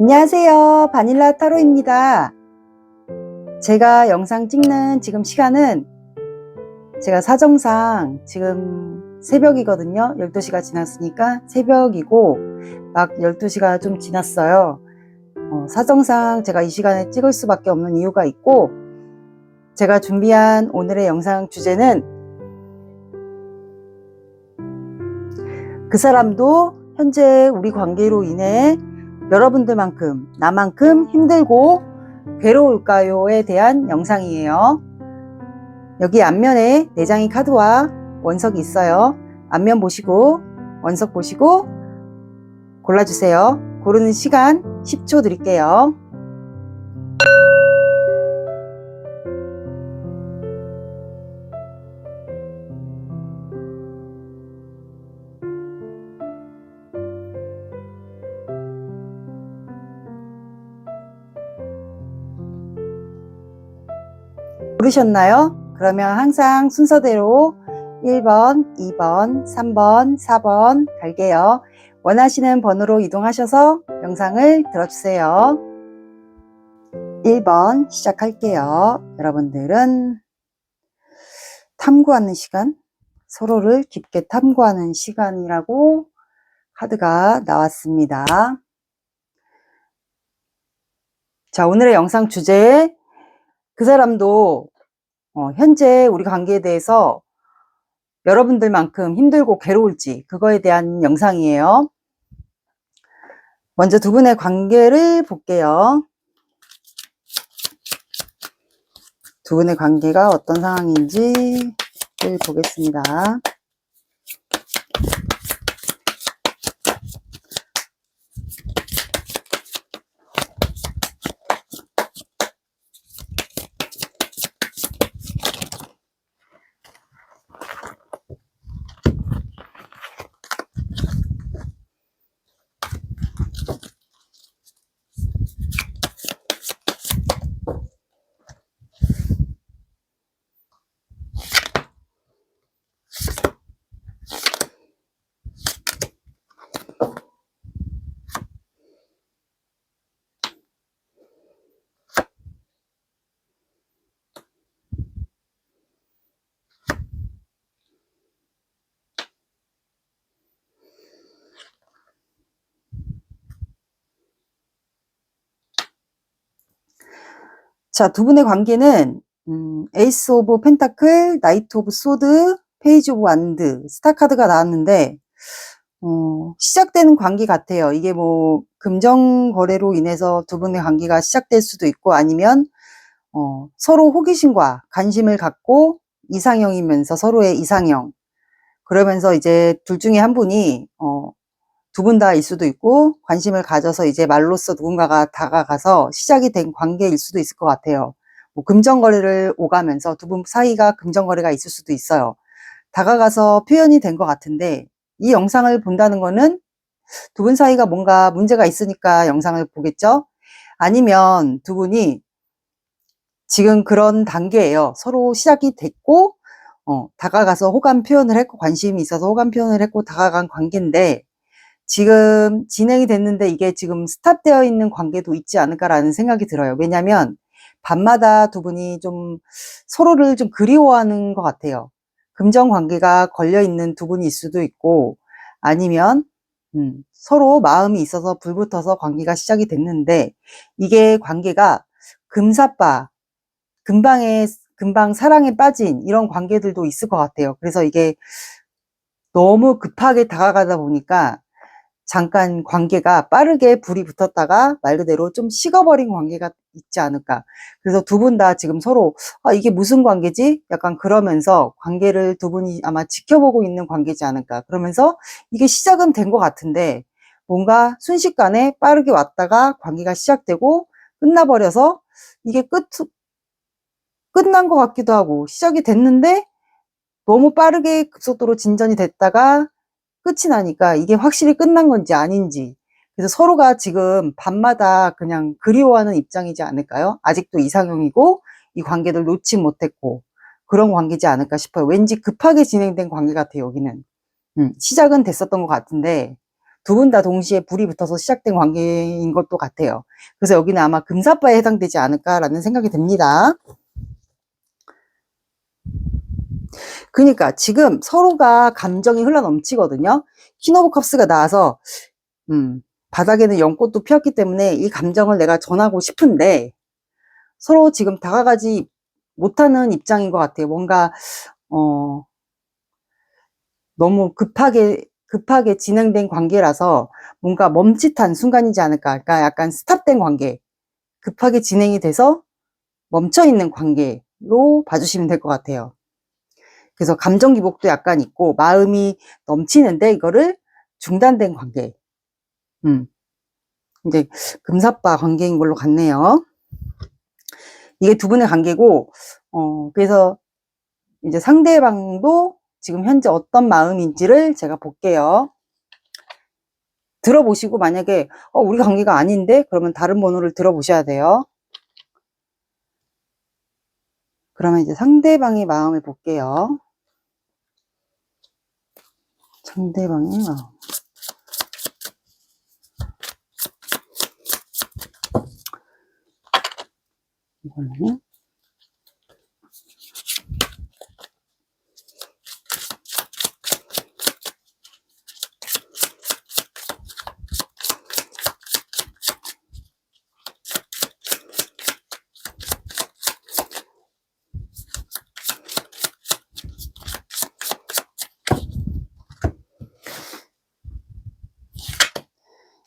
안녕하세요. 바닐라 타로입니다. 제가 영상 찍는 지금 시간은 제가 사정상 지금 새벽이거든요. 12시가 지났으니까 새벽이고 막 12시가 좀 지났어요. 사정상 제가 이 시간에 찍을 수밖에 없는 이유가 있고, 제가 준비한 오늘의 영상 주제는 그 사람도 현재 우리 관계로 인해 여러분들만큼 나만큼 힘들고 괴로울까요에 대한 영상이에요. 여기 앞면에 내장이 카드와 원석이 있어요. 앞면 보시고 원석 보시고 골라주세요. 고르는 시간 10초 드릴게요. 고르셨나요? 그러면 항상 순서대로 1번, 2번, 3번, 4번 갈게요. 원하시는 번호로 이동하셔서 영상을 들어주세요. 1번 시작할게요. 여러분들은 탐구하는 시간, 서로를 깊게 탐구하는 시간이라고 카드가 나왔습니다. 자, 오늘의 영상 주제, 그 사람도 현재 우리 관계에 대해서 여러분들만큼 힘들고 괴로울지, 그거에 대한 영상이에요. 먼저 두 분의 관계를 볼게요. 두 분의 관계가 어떤 상황인지를 보겠습니다. 자, 두 분의 관계는 에이스 오브 펜타클, 나이트 오브 소드, 페이지 오브 완드, 스타 카드가 나왔는데 시작되는 관계 같아요. 이게 뭐 금전 거래로 인해서 두 분의 관계가 시작될 수도 있고, 아니면 서로 호기심과 관심을 갖고 이상형이면서 서로의 이상형, 그러면서 이제 둘 중에 한 분이 두 분 다일 수도 있고, 관심을 가져서 이제 말로써 누군가가 다가가서 시작이 된 관계일 수도 있을 것 같아요. 뭐 금전거래를 오가면서 두 분 사이가 금전거래가 있을 수도 있어요. 다가가서 표현이 된 것 같은데, 이 영상을 본다는 거는 두 분 사이가 뭔가 문제가 있으니까 영상을 보겠죠? 아니면 두 분이 지금 그런 단계예요. 서로 시작이 됐고, 다가가서 호감 표현을 했고, 관심이 있어서 호감 표현을 했고 다가간 관계인데, 지금 진행이 됐는데 이게 지금 스탑되어 있는 관계도 있지 않을까라는 생각이 들어요. 왜냐면 밤마다 두 분이 좀 서로를 좀 그리워하는 것 같아요. 금전 관계가 걸려있는 두 분일 수도 있고, 아니면 서로 마음이 있어서 불붙어서 관계가 시작이 됐는데, 이게 관계가 금사빠, 금방 사랑에 빠진 이런 관계들도 있을 것 같아요. 그래서 이게 너무 급하게 다가가다 보니까 잠깐 관계가 빠르게 불이 붙었다가 말 그대로 좀 식어버린 관계가 있지 않을까. 그래서 두 분 다 지금 서로 이게 무슨 관계지? 약간 그러면서 관계를 두 분이 아마 지켜보고 있는 관계지 않을까. 그러면서 이게 시작은 된 것 같은데, 뭔가 순식간에 빠르게 왔다가 관계가 시작되고 끝나버려서 이게 끝난 것 같기도 하고, 시작이 됐는데 너무 빠르게 급속도로 진전이 됐다가 끝이 나니까 이게 확실히 끝난 건지 아닌지, 그래서 서로가 지금 밤마다 그냥 그리워하는 입장이지 않을까요? 아직도 이상형이고 이 관계를 놓지 못했고 그런 관계지 않을까 싶어요. 왠지 급하게 진행된 관계 같아요. 여기는 시작은 됐었던 것 같은데 두 분 다 동시에 불이 붙어서 시작된 관계인 것도 같아요. 그래서 여기는 아마 금사빠에 해당되지 않을까라는 생각이 듭니다. 그러니까 지금 서로가 감정이 흘러넘치거든요. 퀸 오브 컵스가 나와서 바닥에는 연꽃도 피었기 때문에 이 감정을 내가 전하고 싶은데 서로 지금 다가가지 못하는 입장인 것 같아요. 뭔가 너무 급하게 진행된 관계라서 뭔가 멈칫한 순간이지 않을까. 그러니까 약간 스탑된 관계, 급하게 진행이 돼서 멈춰있는 관계로 봐주시면 될 것 같아요. 그래서 감정 기복도 약간 있고 마음이 넘치는데 이거를 중단된 관계. 이제 금사빠 관계인 걸로 같네요. 이게 두 분의 관계고, 그래서 이제 상대방도 지금 현재 어떤 마음인지를 제가 볼게요. 들어보시고 만약에 우리 관계가 아닌데 그러면 다른 번호를 들어보셔야 돼요. 그러면 이제 상대방의 마음을 볼게요. 상대방의 마음. 이거는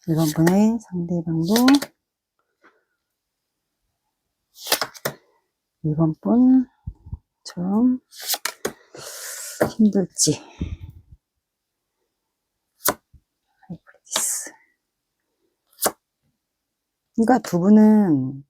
1번 분의 상대방도 1번 분처럼 힘들지. 하이프리디스. 그러니까 두 분은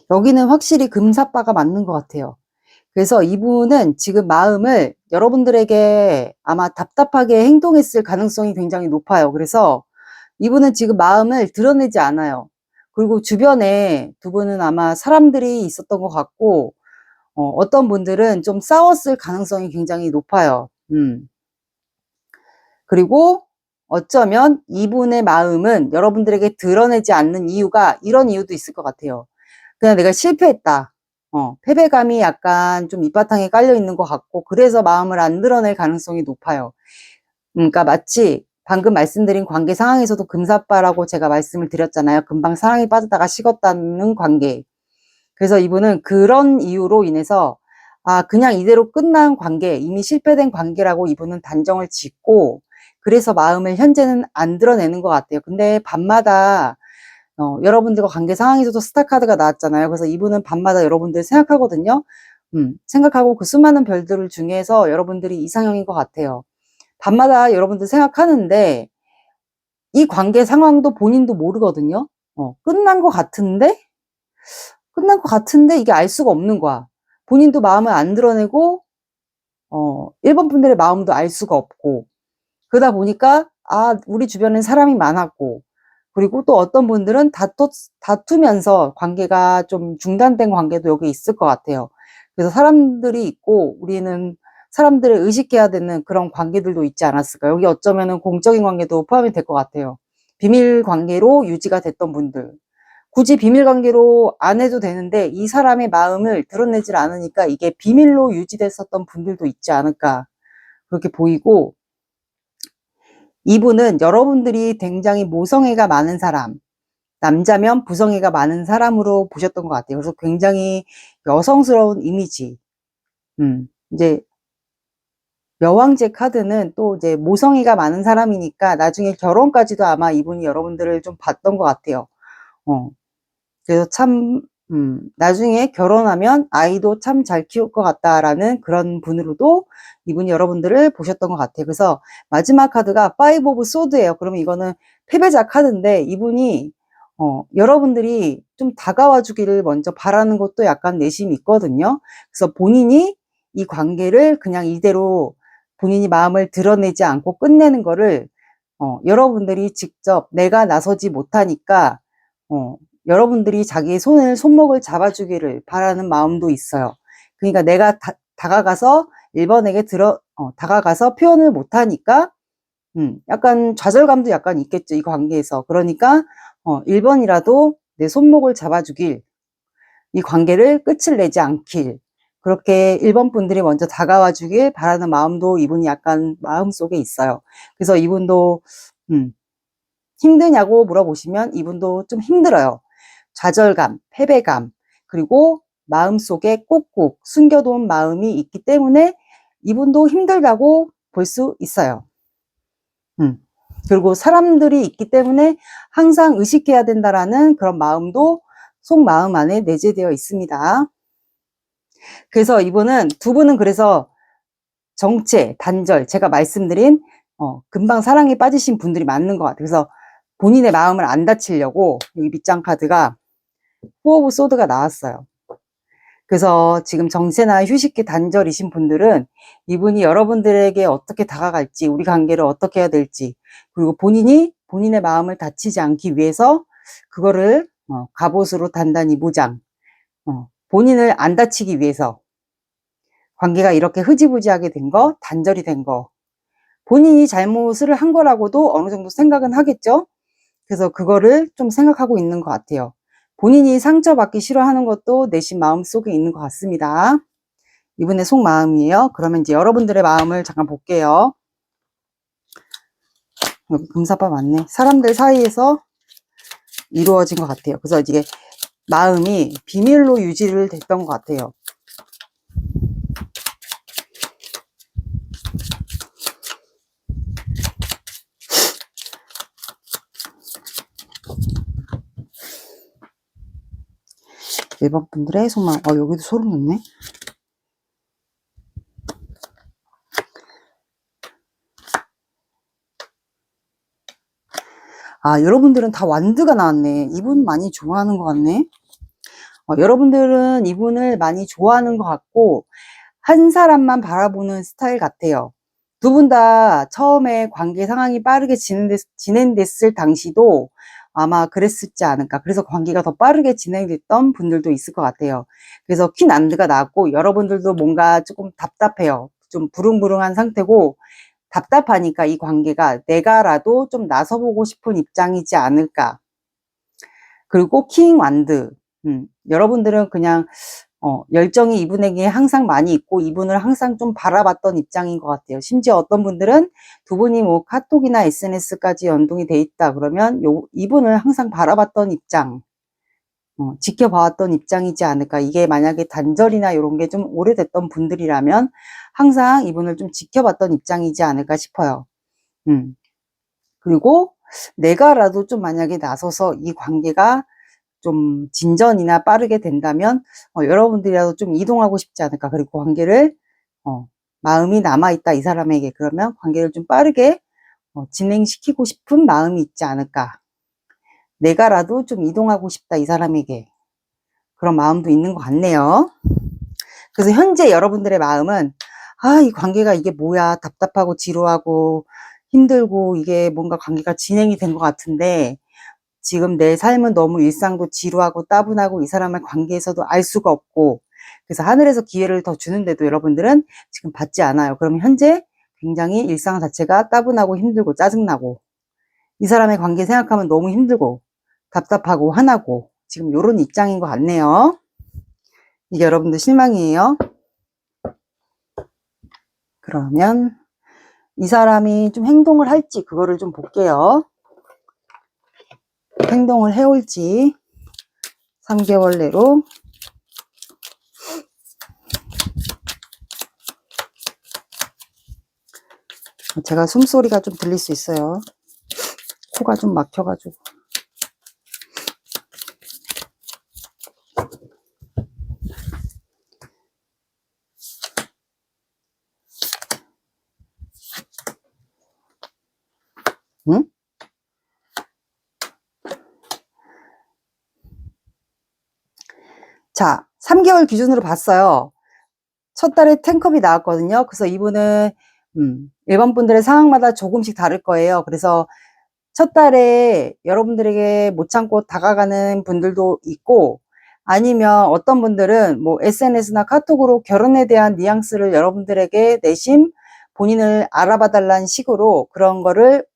여기는 확실히 금사빠가 맞는 것 같아요. 그래서 이분은 지금 마음을 여러분들에게 아마 답답하게 행동했을 가능성이 굉장히 높아요. 그래서 이분은 지금 마음을 드러내지 않아요. 그리고 주변에 두 분은 아마 사람들이 있었던 것 같고 어떤 분들은 좀 싸웠을 가능성이 굉장히 높아요. 그리고 어쩌면 이분의 마음은 여러분들에게 드러내지 않는 이유가 이런 이유도 있을 것 같아요. 그냥 내가 실패했다. 패배감이 약간 좀 밑바탕에 깔려 있는 것 같고 그래서 마음을 안 드러낼 가능성이 높아요. 그러니까 마치 방금 말씀드린 관계 상황에서도 금사빠라고 제가 말씀을 드렸잖아요. 금방 사랑에 빠졌다가 식었다는 관계. 그래서 이분은 그런 이유로 인해서 그냥 이대로 끝난 관계, 이미 실패된 관계라고 이분은 단정을 짓고 그래서 마음을 현재는 안 드러내는 것 같아요. 근데 밤마다 여러분들과 관계 상황에서도 스타카드가 나왔잖아요. 그래서 이분은 밤마다 여러분들 생각하거든요. 생각하고 그 수많은 별들 중에서 여러분들이 이상형인 것 같아요. 밤마다 여러분들 생각하는데 이 관계 상황도 본인도 모르거든요. 끝난 것 같은데 이게 알 수가 없는 거야. 본인도 마음을 안 드러내고 1번 분들의 마음도 알 수가 없고 그러다 보니까 우리 주변엔 사람이 많았고 그리고 또 어떤 분들은 다투면서 관계가 좀 중단된 관계도 여기 있을 것 같아요. 그래서 사람들이 있고 우리는 사람들을 의식해야 되는 그런 관계들도 있지 않았을까. 여기 어쩌면은 공적인 관계도 포함이 될 것 같아요. 비밀 관계로 유지가 됐던 분들. 굳이 비밀 관계로 안 해도 되는데 이 사람의 마음을 드러내질 않으니까 이게 비밀로 유지됐었던 분들도 있지 않을까. 그렇게 보이고 이분은 여러분들이 굉장히 모성애가 많은 사람, 남자면 부성애가 많은 사람으로 보셨던 것 같아요. 그래서 굉장히 여성스러운 이미지. 이제 여왕제 카드는 또 이제 모성애가 많은 사람이니까 나중에 결혼까지도 아마 이분이 여러분들을 좀 봤던 것 같아요. 그래서 참 나중에 결혼하면 아이도 참 잘 키울 것 같다라는 그런 분으로도 이분이 여러분들을 보셨던 것 같아요. 그래서 마지막 카드가 5 오브 소드예요. 그러면 이거는 패배자 카드인데 이분이 여러분들이 좀 다가와 주기를 먼저 바라는 것도 약간 내심이 있거든요. 그래서 본인이 이 관계를 그냥 이대로 본인이 마음을 드러내지 않고 끝내는 거를 여러분들이 직접 내가 나서지 못하니까 여러분들이 자기의 손목을 잡아주기를 바라는 마음도 있어요. 그러니까 내가 다가가서 1번에게 다가가서 표현을 못하니까 약간 좌절감도 약간 있겠죠, 이 관계에서. 그러니까 1번이라도 내 손목을 잡아주길, 이 관계를 끝을 내지 않길, 그렇게 1번 분들이 먼저 다가와 주길 바라는 마음도 이분이 약간 마음속에 있어요. 그래서 이분도 힘드냐고 물어보시면 이분도 좀 힘들어요. 좌절감, 패배감, 그리고 마음속에 꼭꼭 숨겨둔 마음이 있기 때문에 이분도 힘들다고 볼 수 있어요. 그리고 사람들이 있기 때문에 항상 의식해야 된다라는 그런 마음도 속마음 안에 내재되어 있습니다. 그래서 이분은, 두 분은 그래서 정체, 단절, 제가 말씀드린 금방 사랑에 빠지신 분들이 맞는 것 같아요. 그래서 본인의 마음을 안 다치려고 여기 밑장 카드가 포 오브 소드가 나왔어요. 그래서 지금 정체나 휴식기 단절이신 분들은 이분이 여러분들에게 어떻게 다가갈지, 우리 관계를 어떻게 해야 될지, 그리고 본인이 본인의 마음을 다치지 않기 위해서 그거를 갑옷으로 단단히 무장, 본인을 안 다치기 위해서 관계가 이렇게 흐지부지하게 된 거, 단절이 된 거, 본인이 잘못을 한 거라고도 어느 정도 생각은 하겠죠. 그래서 그거를 좀 생각하고 있는 것 같아요. 본인이 상처받기 싫어하는 것도 내심 마음속에 있는 것 같습니다. 이분의 속마음이에요. 그러면 이제 여러분들의 마음을 잠깐 볼게요. 여기 금사빠 맞네. 사람들 사이에서 이루어진 것 같아요. 그래서 이게 마음이 비밀로 유지를 됐던 것 같아요. 일반 분들의 속마음. 여기도 소름 돋네. 여러분들은 다 완드가 나왔네. 이분 많이 좋아하는 것 같네. 여러분들은 이분을 많이 좋아하는 것 같고 한 사람만 바라보는 스타일 같아요. 두 분 다 처음에 관계 상황이 빠르게 진행됐을 당시도 아마 그랬었지 않을까. 그래서 관계가 더 빠르게 진행됐던 분들도 있을 것 같아요. 그래서 퀸 안드가 나왔고 여러분들도 뭔가 조금 답답해요. 좀 부릉부릉한 상태고 답답하니까 이 관계가 내가라도 좀 나서보고 싶은 입장이지 않을까. 그리고 킹 완드. 여러분들은 그냥 열정이 이분에게 항상 많이 있고 이분을 항상 좀 바라봤던 입장인 것 같아요. 심지어 어떤 분들은 두 분이 뭐 카톡이나 SNS까지 연동이 돼 있다 그러면 이분을 항상 바라봤던 입장, 지켜봐왔던 입장이지 않을까. 이게 만약에 단절이나 이런 게 좀 오래됐던 분들이라면 항상 이분을 좀 지켜봤던 입장이지 않을까 싶어요. 그리고 내가라도 좀 만약에 나서서 이 관계가 좀 진전이나 빠르게 된다면 여러분들이라도 좀 이동하고 싶지 않을까. 그리고 관계를 마음이 남아있다 이 사람에게. 그러면 관계를 좀 빠르게 진행시키고 싶은 마음이 있지 않을까. 내가라도 좀 이동하고 싶다 이 사람에게. 그런 마음도 있는 것 같네요. 그래서 현재 여러분들의 마음은 이 관계가 이게 뭐야, 답답하고 지루하고 힘들고 이게 뭔가 관계가 진행이 된 것 같은데 지금 내 삶은 너무 일상도 지루하고 따분하고 이 사람의 관계에서도 알 수가 없고 그래서 하늘에서 기회를 더 주는데도 여러분들은 지금 받지 않아요. 그러면 현재 굉장히 일상 자체가 따분하고 힘들고 짜증나고 이 사람의 관계 생각하면 너무 힘들고 답답하고 화나고 지금 이런 입장인 것 같네요. 이게 여러분들 실망이에요. 그러면 이 사람이 좀 행동을 할지 그거를 좀 볼게요. 행동을 해올지 3개월 내로. 제가 숨소리가 좀 들릴 수 있어요. 코가 좀 막혀가지고. 응? 자, 3개월 기준으로 봤어요. 첫 달에 10컵이 나왔거든요. 그래서 이분은 일반 분들의 상황마다 조금씩 다를 거예요. 그래서 첫 달에 여러분들에게 못 참고 다가가는 분들도 있고, 아니면 어떤 분들은 뭐 SNS나 카톡으로 결혼에 대한 뉘앙스를 여러분들에게 내심 본인을 알아봐 달라는 식으로 그런 거를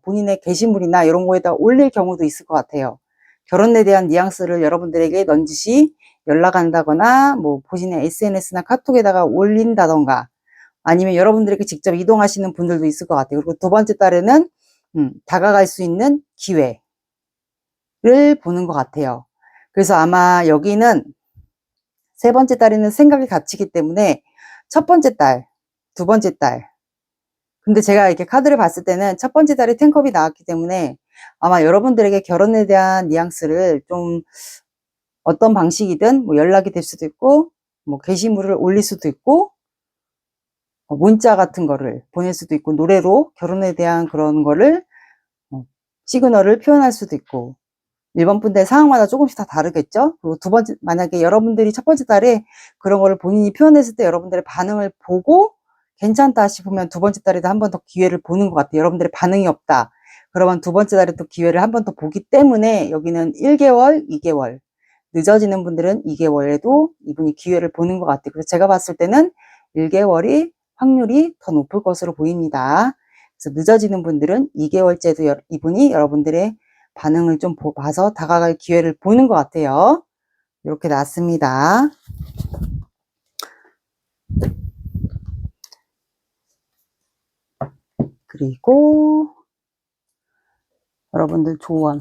본인의 게시물이나 이런 거에다 올릴 경우도 있을 것 같아요. 결혼에 대한 뉘앙스를 여러분들에게 넌지시 연락한다거나 뭐 본인의 SNS나 카톡에다가 올린다던가, 아니면 여러분들에게 직접 이동하시는 분들도 있을 것 같아요. 그리고 두 번째 달에는 다가갈 수 있는 기회를 보는 것 같아요. 그래서 아마 여기는 세 번째 달에는 생각이 갇히기 때문에 첫 번째 달, 두 번째 달, 근데 제가 이렇게 카드를 봤을 때는 첫 번째 달에 10컵이 나왔기 때문에 아마 여러분들에게 결혼에 대한 뉘앙스를 좀 어떤 방식이든 뭐 연락이 될 수도 있고, 뭐 게시물을 올릴 수도 있고, 문자 같은 거를 보낼 수도 있고, 노래로 결혼에 대한 그런 거를 시그널을 표현할 수도 있고, 일반 분들 상황마다 조금씩 다 다르겠죠. 그리고 두 번째, 만약에 여러분들이 첫 번째 달에 그런 거를 본인이 표현했을 때 여러분들의 반응을 보고 괜찮다 싶으면 두 번째 달에도 한 번 더 기회를 보는 것 같아요. 여러분들의 반응이 없다, 그러면 두 번째 달에 또 기회를 한 번 더 보기 때문에 여기는 1개월, 2개월, 늦어지는 분들은 2개월에도 이분이 기회를 보는 것 같아요. 그래서 제가 봤을 때는 1개월이 확률이 더 높을 것으로 보입니다. 그래서 늦어지는 분들은 2개월째도 이분이 여러분들의 반응을 좀 봐서 다가갈 기회를 보는 것 같아요. 이렇게 나왔습니다. 그리고 여러분들 조언.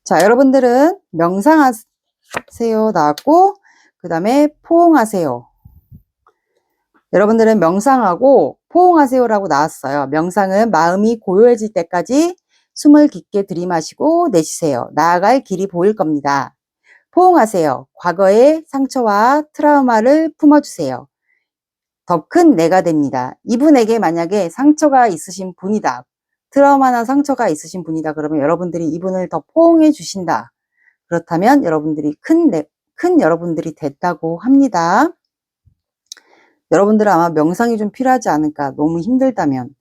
자, 여러분들은 명상하세요 나왔고, 그 다음에 포옹하세요. 여러분들은 명상하고 포옹하세요라고 나왔어요. 명상은 마음이 고요해질 때까지 숨을 깊게 들이마시고 내쉬세요. 나아갈 길이 보일 겁니다. 포옹하세요. 과거의 상처와 트라우마를 품어주세요. 더 큰 내가 됩니다. 이분에게 만약에 상처가 있으신 분이다, 트라우마나 상처가 있으신 분이다, 그러면 여러분들이 이분을 더 포옹해 주신다. 그렇다면 여러분들이 큰 여러분들이 됐다고 합니다. 여러분들은 아마 명상이 좀 필요하지 않을까, 너무 힘들다면.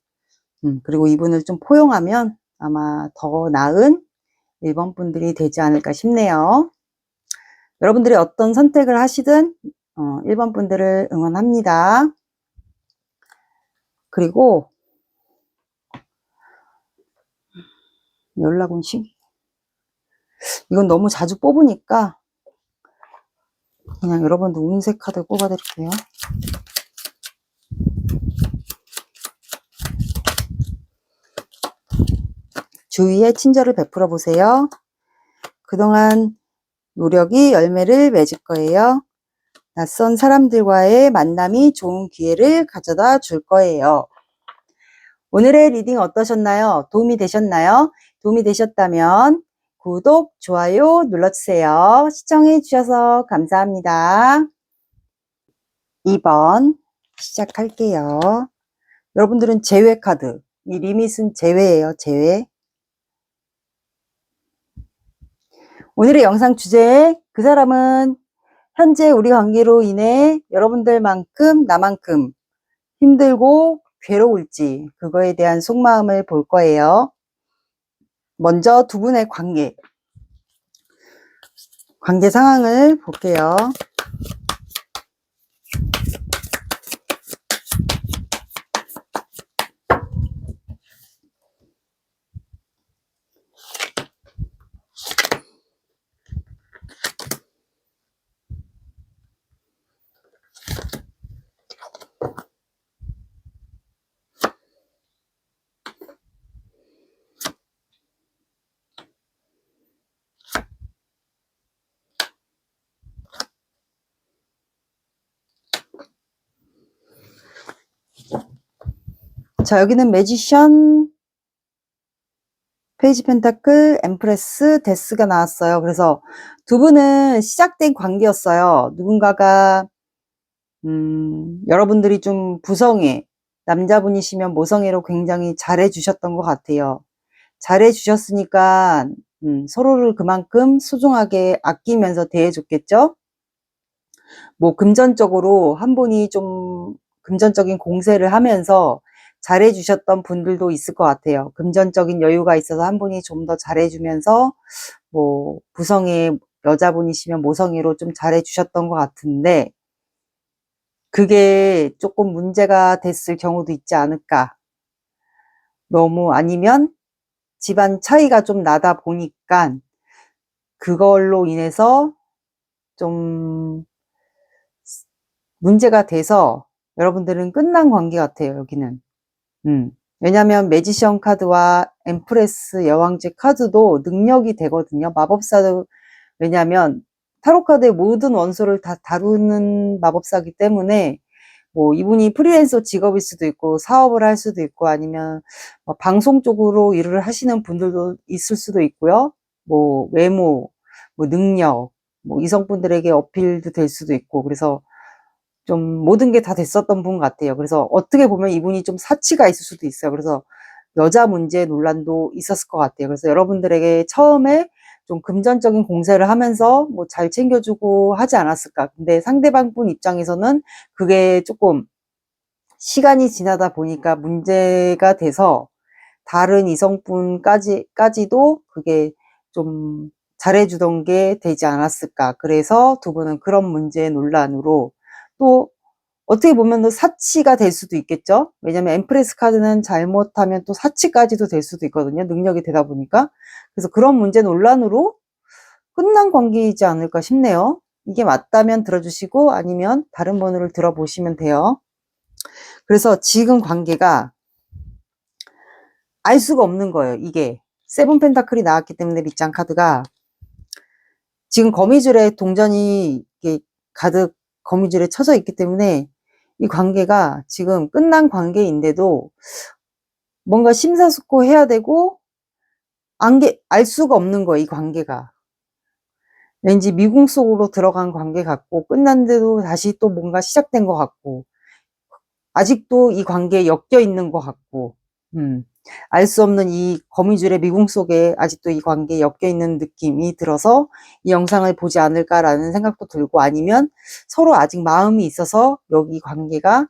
그리고 이분을 좀 포용하면 아마 더 나은 1번 분들이 되지 않을까 싶네요. 여러분들이 어떤 선택을 하시든 1번 분들을 응원합니다. 그리고 연락 온 시기, 이건 너무 자주 뽑으니까 그냥 여러분들 운세 카드 뽑아드릴게요. 주위에 친절을 베풀어 보세요. 그동안 노력이 열매를 맺을 거예요. 낯선 사람들과의 만남이 좋은 기회를 가져다 줄 거예요. 오늘의 리딩 어떠셨나요? 도움이 되셨나요? 도움이 되셨다면 구독, 좋아요 눌러주세요. 시청해 주셔서 감사합니다. 2번 시작할게요. 여러분들은 제외 카드, 이 리밋은 제외예요. 제외. 오늘의 영상 주제, 그 사람은 현재 우리 관계로 인해 여러분들만큼 나만큼 힘들고 괴로울지, 그거에 대한 속마음을 볼 거예요. 먼저 두 분의 관계 상황을 볼게요. 자, 여기는 매지션, 페이지 펜타클, 엠프레스, 데스가 나왔어요. 그래서 두 분은 시작된 관계였어요. 누군가가 여러분들이 좀 부성애, 남자분이시면 모성애로 굉장히 잘해주셨던 것 같아요. 잘해주셨으니까 서로를 그만큼 소중하게 아끼면서 대해줬겠죠? 뭐 금전적으로 한 분이 좀 금전적인 공세를 하면서 잘해주셨던 분들도 있을 것 같아요. 금전적인 여유가 있어서 한 분이 좀 더 잘해주면서 뭐 부성애 여자분이시면 모성애로 좀 잘해주셨던 것 같은데 그게 조금 문제가 됐을 경우도 있지 않을까. 너무 아니면 집안 차이가 좀 나다 보니까 그걸로 인해서 좀 문제가 돼서 여러분들은 끝난 관계 같아요, 여기는. 왜냐면 매지션 카드와 엠프레스 여왕제 카드도 능력이 되거든요. 마법사도, 왜냐면 타로 카드의 모든 원소를 다 다루는 마법사기 때문에 뭐 이분이 프리랜서 직업일 수도 있고 사업을 할 수도 있고 아니면 뭐 방송 쪽으로 일을 하시는 분들도 있을 수도 있고요. 뭐 외모, 뭐 능력, 뭐 이성분들에게 어필도 될 수도 있고 그래서 좀 모든 게 다 됐었던 분 같아요. 그래서 어떻게 보면 이분이 좀 사치가 있을 수도 있어요. 그래서 여자 문제 논란도 있었을 것 같아요. 그래서 여러분들에게 처음에 좀 금전적인 공세를 하면서 뭐 잘 챙겨주고 하지 않았을까. 근데 상대방 분 입장에서는 그게 조금 시간이 지나다 보니까 문제가 돼서 다른 이성분까지도 그게 좀 잘해주던 게 되지 않았을까. 그래서 두 분은 그런 문제 논란으로 또 어떻게 보면 또 사치가 될 수도 있겠죠. 왜냐면 엠프레스 카드는 잘못하면 또 사치까지도 될 수도 있거든요. 능력이 되다 보니까. 그래서 그런 문제 논란으로 끝난 관계이지 않을까 싶네요. 이게 맞다면 들어주시고 아니면 다른 번호를 들어보시면 돼요. 그래서 지금 관계가 알 수가 없는 거예요. 이게 세븐 펜타클이 나왔기 때문에 밑장 카드가 지금 거미줄에 동전이 가득 거미줄에 쳐져 있기 때문에 이 관계가 지금 끝난 관계인데도 뭔가 심사숙고해야 되고 알 수가 없는 거예요. 이 관계가 왠지 미궁 속으로 들어간 관계 같고 끝났는데도 다시 또 뭔가 시작된 것 같고 아직도 이 관계에 엮여 있는 것 같고 알 수 없는 이 거미줄의 미궁 속에 아직도 이 관계에 엮여 있는 느낌이 들어서 이 영상을 보지 않을까라는 생각도 들고 아니면 서로 아직 마음이 있어서 여기 관계가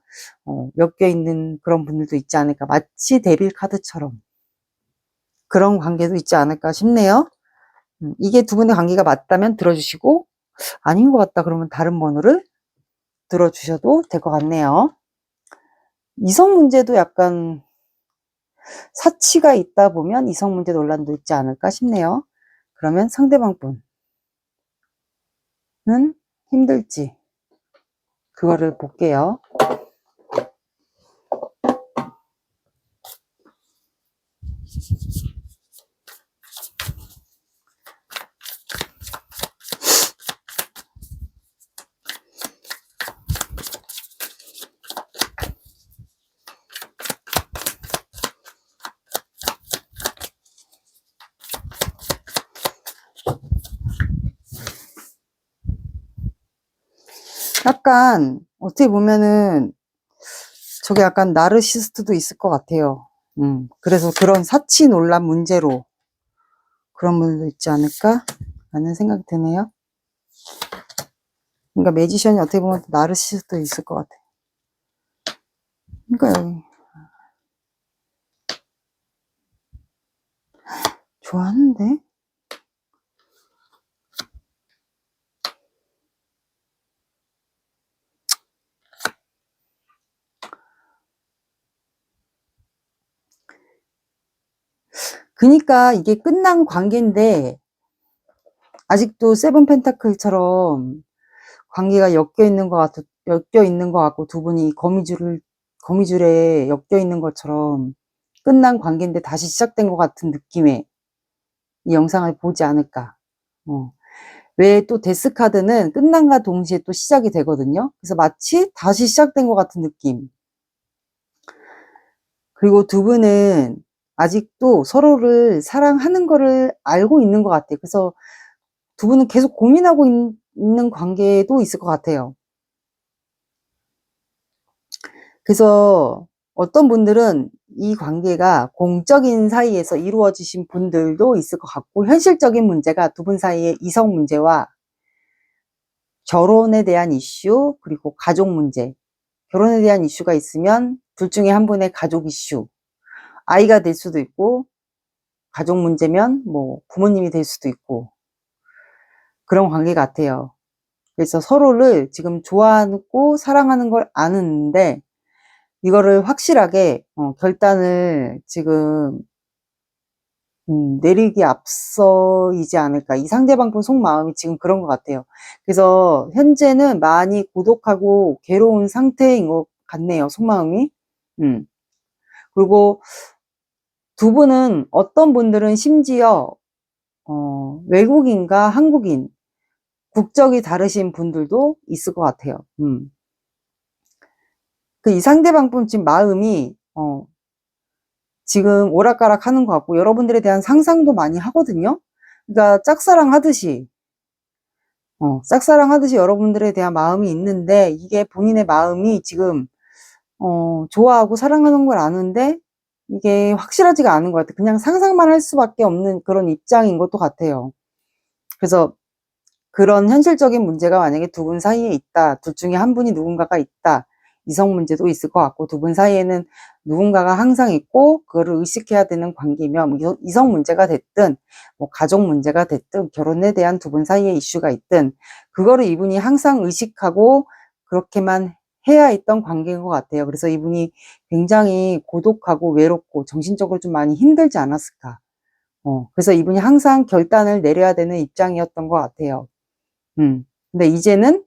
엮여 있는 그런 분들도 있지 않을까. 마치 데빌 카드처럼 그런 관계도 있지 않을까 싶네요. 이게 두 분의 관계가 맞다면 들어주시고 아닌 것 같다 그러면 다른 번호를 들어주셔도 될 것 같네요. 이성 문제도 약간 사치가 있다 보면 이성 문제 논란도 있지 않을까 싶네요. 그러면 상대방 분은 힘들지? 그거를 볼게요. 약간 어떻게 보면은 저게 약간 나르시스트도 있을 것 같아요. 그래서 그런 사치 논란 문제로 그런 분도 있지 않을까 라는 생각이 드네요. 그러니까 매지션이 어떻게 보면 나르시스트도 있을 것 같아. 그러니까 여기 좋아하는데 그러니까 이게 끝난 관계인데 아직도 세븐 펜타클처럼 관계가 엮여 있는 것 같고 두 분이 거미줄에 엮여 있는 것처럼 끝난 관계인데 다시 시작된 것 같은 느낌의 이 영상을 보지 않을까. 왜 또 데스카드는 끝난과 동시에 또 시작이 되거든요. 그래서 마치 다시 시작된 것 같은 느낌. 그리고 두 분은 아직도 서로를 사랑하는 거를 알고 있는 것 같아요. 그래서 두 분은 계속 고민하고 있는 관계도 있을 것 같아요. 그래서 어떤 분들은 이 관계가 공적인 사이에서 이루어지신 분들도 있을 것 같고, 현실적인 문제가 두 분 사이의 이성 문제와 결혼에 대한 이슈, 그리고 가족 문제, 결혼에 대한 이슈가 있으면 둘 중에 한 분의 가족 이슈, 아이가 될 수도 있고, 가족 문제면 뭐 부모님이 될 수도 있고, 그런 관계 같아요. 그래서 서로를 지금 좋아하고 사랑하는 걸 아는데, 이거를 확실하게 결단을 지금 내리기 앞서이지 않을까. 이 상대방 분 속마음이 지금 그런 것 같아요. 그래서 현재는 많이 고독하고 괴로운 상태인 것 같네요. 속마음이. 그리고 두 분은, 어떤 분들은 심지어 외국인과 한국인, 국적이 다르신 분들도 있을 것 같아요. 그 이 상대방 분 지금 마음이 지금 오락가락 하는 것 같고, 여러분들에 대한 상상도 많이 하거든요. 그러니까 짝사랑 하듯이 여러분들에 대한 마음이 있는데, 이게 본인의 마음이 지금 좋아하고 사랑하는 걸 아는데 이게 확실하지가 않은 것 같아요. 그냥 상상만 할 수밖에 없는 그런 입장인 것도 같아요. 그래서 그런 현실적인 문제가 만약에 두 분 사이에 있다, 둘 중에 한 분이 누군가가 있다, 이성 문제도 있을 것 같고, 두 분 사이에는 누군가가 항상 있고 그거를 의식해야 되는 관계면, 이성 문제가 됐든 뭐 가족 문제가 됐든 결혼에 대한 두 분 사이의 이슈가 있든, 그거를 이분이 항상 의식하고 그렇게만 해야 했던 관계인 것 같아요. 그래서 이분이 굉장히 고독하고 외롭고 정신적으로 좀 많이 힘들지 않았을까. 그래서 이분이 항상 결단을 내려야 되는 입장이었던 것 같아요. 근데 이제는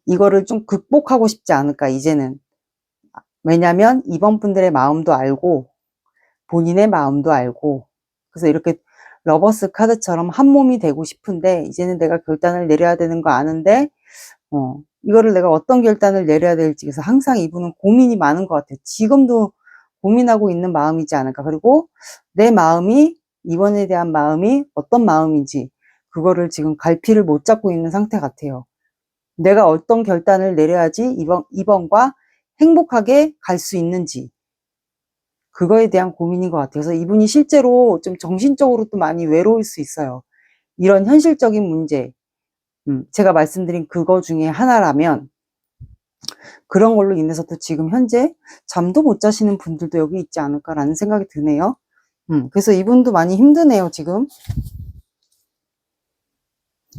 이거를 좀 극복하고 싶지 않을까, 이제는. 왜냐면 이번 분들의 마음도 알고 본인의 마음도 알고, 그래서 이렇게 러버스 카드처럼 한 몸이 되고 싶은데, 이제는 내가 결단을 내려야 되는 거 아는데 이거를 내가 어떤 결단을 내려야 될지, 그래서 항상 이분은 고민이 많은 것 같아요. 지금도 고민하고 있는 마음이지 않을까. 그리고 내 마음이, 이번에 대한 마음이 어떤 마음인지 그거를 지금 갈피를 못 잡고 있는 상태 같아요. 내가 어떤 결단을 내려야지 이번과 행복하게 갈 수 있는지, 그거에 대한 고민인 것 같아요. 그래서 이분이 실제로 좀 정신적으로도 많이 외로울 수 있어요. 이런 현실적인 문제, 제가 말씀드린 그거 중에 하나라면, 그런 걸로 인해서도 지금 현재 잠도 못 자시는 분들도 여기 있지 않을까라는 생각이 드네요. 그래서 이분도 많이 힘드네요, 지금.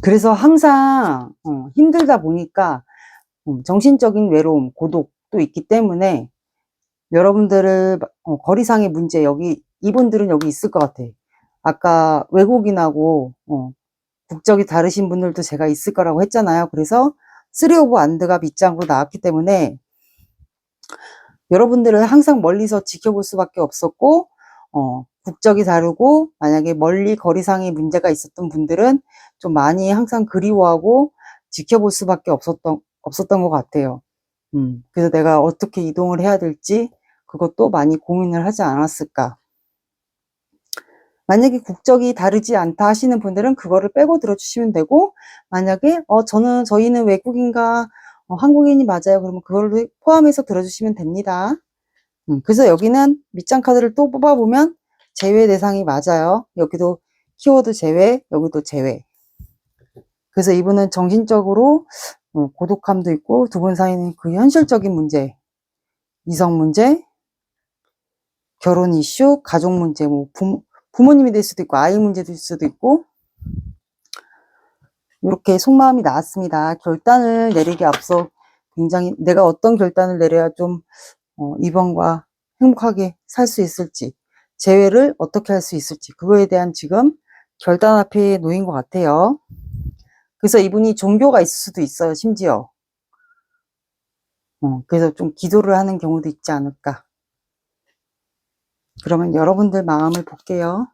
그래서 항상 힘들다 보니까 정신적인 외로움, 고독도 있기 때문에, 여러분들을 거리상의 문제, 여기 이분들은 여기 있을 것 같아. 아까 외국인하고 국적이 다르신 분들도 제가 있을 거라고 했잖아요. 그래서 3 오브 완드가 밑장으로 나왔기 때문에 여러분들을 항상 멀리서 지켜볼 수밖에 없었고, 국적이 다르고 만약에 멀리 거리상의 문제가 있었던 분들은 좀 많이 항상 그리워하고 지켜볼 수밖에 없었던 것 같아요. 그래서 내가 어떻게 이동을 해야 될지 그것도 많이 고민을 하지 않았을까. 만약에 국적이 다르지 않다 하시는 분들은 그거를 빼고 들어주시면 되고, 만약에 저희는 외국인과 한국인이 맞아요, 그러면 그걸로 포함해서 들어주시면 됩니다. 그래서 여기는 밑장 카드를 또 뽑아보면 제외 대상이 맞아요. 여기도 키워드 제외, 여기도 제외. 그래서 이분은 정신적으로 고독함도 있고, 두 분 사이는 그 현실적인 문제, 이성 문제, 결혼 이슈, 가족 문제, 뭐 부모님이 될 수도 있고 아이 문제 될 수도 있고, 이렇게 속마음이 나왔습니다. 결단을 내리기 앞서 굉장히 내가 어떤 결단을 내려야 좀 이번과 행복하게 살 수 있을지, 재회를 어떻게 할 수 있을지, 그거에 대한 지금 결단 앞에 놓인 것 같아요. 그래서 이분이 종교가 있을 수도 있어요, 심지어. 그래서 좀 기도를 하는 경우도 있지 않을까. 그러면 여러분들 마음을 볼게요.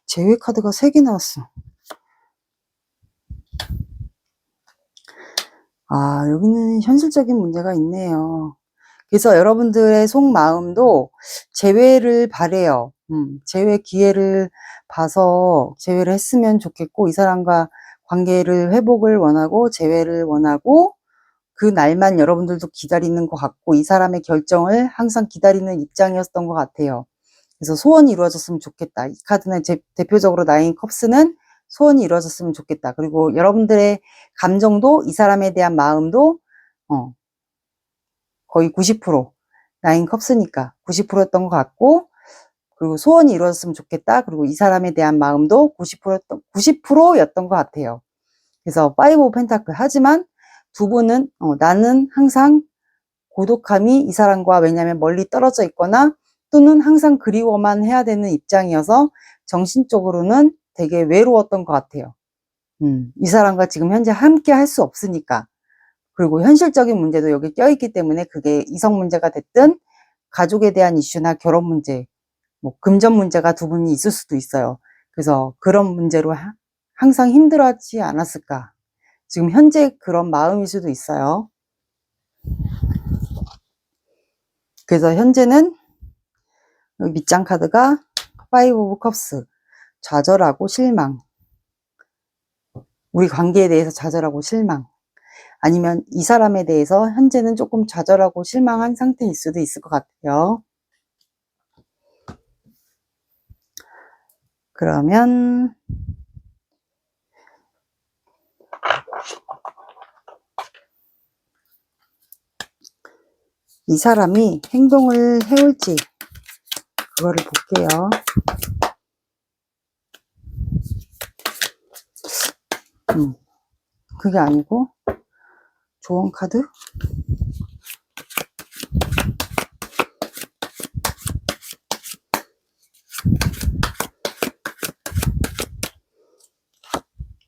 제외 카드가 3개 나왔어. 아, 여기는 현실적인 문제가 있네요. 그래서 여러분들의 속마음도 재회를 바래요. 재회 기회를 봐서 재회를 했으면 좋겠고, 이 사람과 관계를 회복을 원하고, 재회를 원하고, 그 날만 여러분들도 기다리는 것 같고, 이 사람의 결정을 항상 기다리는 입장이었던 것 같아요. 그래서 소원이 이루어졌으면 좋겠다. 이 카드는 대표적으로 나인 컵스는 소원이 이루어졌으면 좋겠다. 그리고 여러분들의 감정도, 이 사람에 대한 마음도 거의 90%, 나인 컵스니까 90%였던 것 같고, 그리고 소원이 이루어졌으면 좋겠다. 그리고 이 사람에 대한 마음도 90%였던 것 같아요. 그래서 5 오브 펜타클. 하지만 두 분은 나는 항상 고독함이 이 사람과, 왜냐하면 멀리 떨어져 있거나 또는 항상 그리워만 해야 되는 입장이어서 정신적으로는 되게 외로웠던 것 같아요. 이 사람과 지금 현재 함께 할 수 없으니까. 그리고 현실적인 문제도 여기 껴있기 때문에, 그게 이성 문제가 됐든 가족에 대한 이슈나 결혼 문제, 뭐 금전 문제가 두 분이 있을 수도 있어요. 그래서 그런 문제로 항상 힘들어하지 않았을까. 지금 현재 그런 마음일 수도 있어요. 그래서 현재는 여기 밑장 카드가 5 오브 컵스, 좌절하고 실망, 우리 관계에 대해서 좌절하고 실망, 아니면 이 사람에 대해서 현재는 조금 좌절하고 실망한 상태일 수도 있을 것 같아요. 그러면 이 사람이 행동을 해올지 그거를 볼게요. 그게 아니고 조언 카드.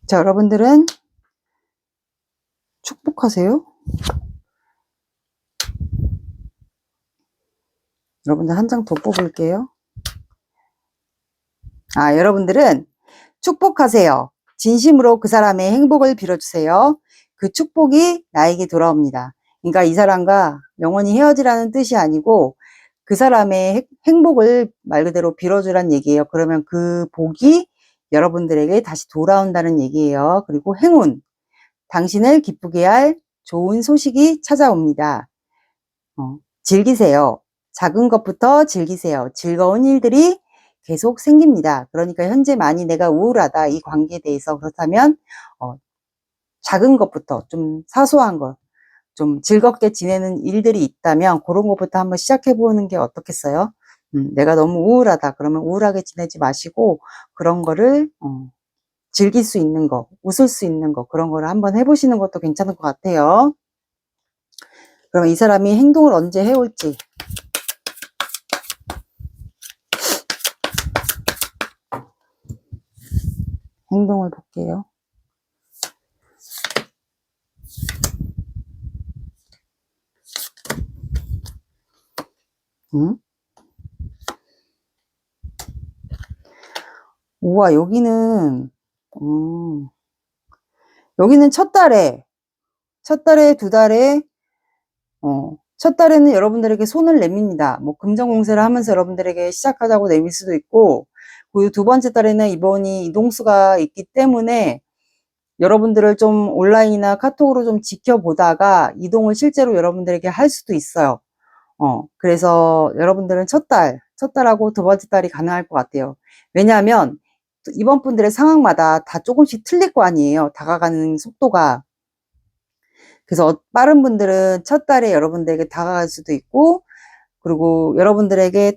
자, 여러분들은 축복하세요. 여러분들 한 장 더 뽑을게요. 아, 여러분들은 축복하세요. 진심으로 그 사람의 행복을 빌어주세요. 그 축복이 나에게 돌아옵니다. 그러니까 이 사람과 영원히 헤어지라는 뜻이 아니고 그 사람의 행복을 말 그대로 빌어주란 얘기예요. 그러면 그 복이 여러분들에게 다시 돌아온다는 얘기예요. 그리고 행운, 당신을 기쁘게 할 좋은 소식이 찾아옵니다. 즐기세요. 작은 것부터 즐기세요. 즐거운 일들이 계속 생깁니다. 그러니까 현재 많이 내가 우울하다, 이 관계에 대해서. 그렇다면 작은 것부터, 좀 사소한 것, 좀 즐겁게 지내는 일들이 있다면 그런 것부터 한번 시작해 보는 게 어떻겠어요? 내가 너무 우울하다 그러면 우울하게 지내지 마시고 그런 거를 즐길 수 있는 거, 웃을 수 있는 거, 그런 거를 한번 해보시는 것도 괜찮을 것 같아요. 그러면 이 사람이 행동을 언제 해올지. 행동을 볼게요. 우와, 여기는 첫 달에, 두 달에, 첫 달에는 여러분들에게 손을 내밉니다. 뭐, 금전공세를 하면서 여러분들에게 시작하자고 내밀 수도 있고, 그리고 두 번째 달에는 이번이 이동수가 있기 때문에 여러분들을 좀 온라인이나 카톡으로 좀 지켜보다가 이동을 실제로 여러분들에게 할 수도 있어요. 그래서 여러분들은 첫 달하고 두 번째 달이 가능할 것 같아요. 왜냐하면 이번 분들의 상황마다 다 조금씩 틀릴 거 아니에요. 다가가는 속도가. 그래서 빠른 분들은 첫 달에 여러분들에게 다가갈 수도 있고, 그리고 여러분들에게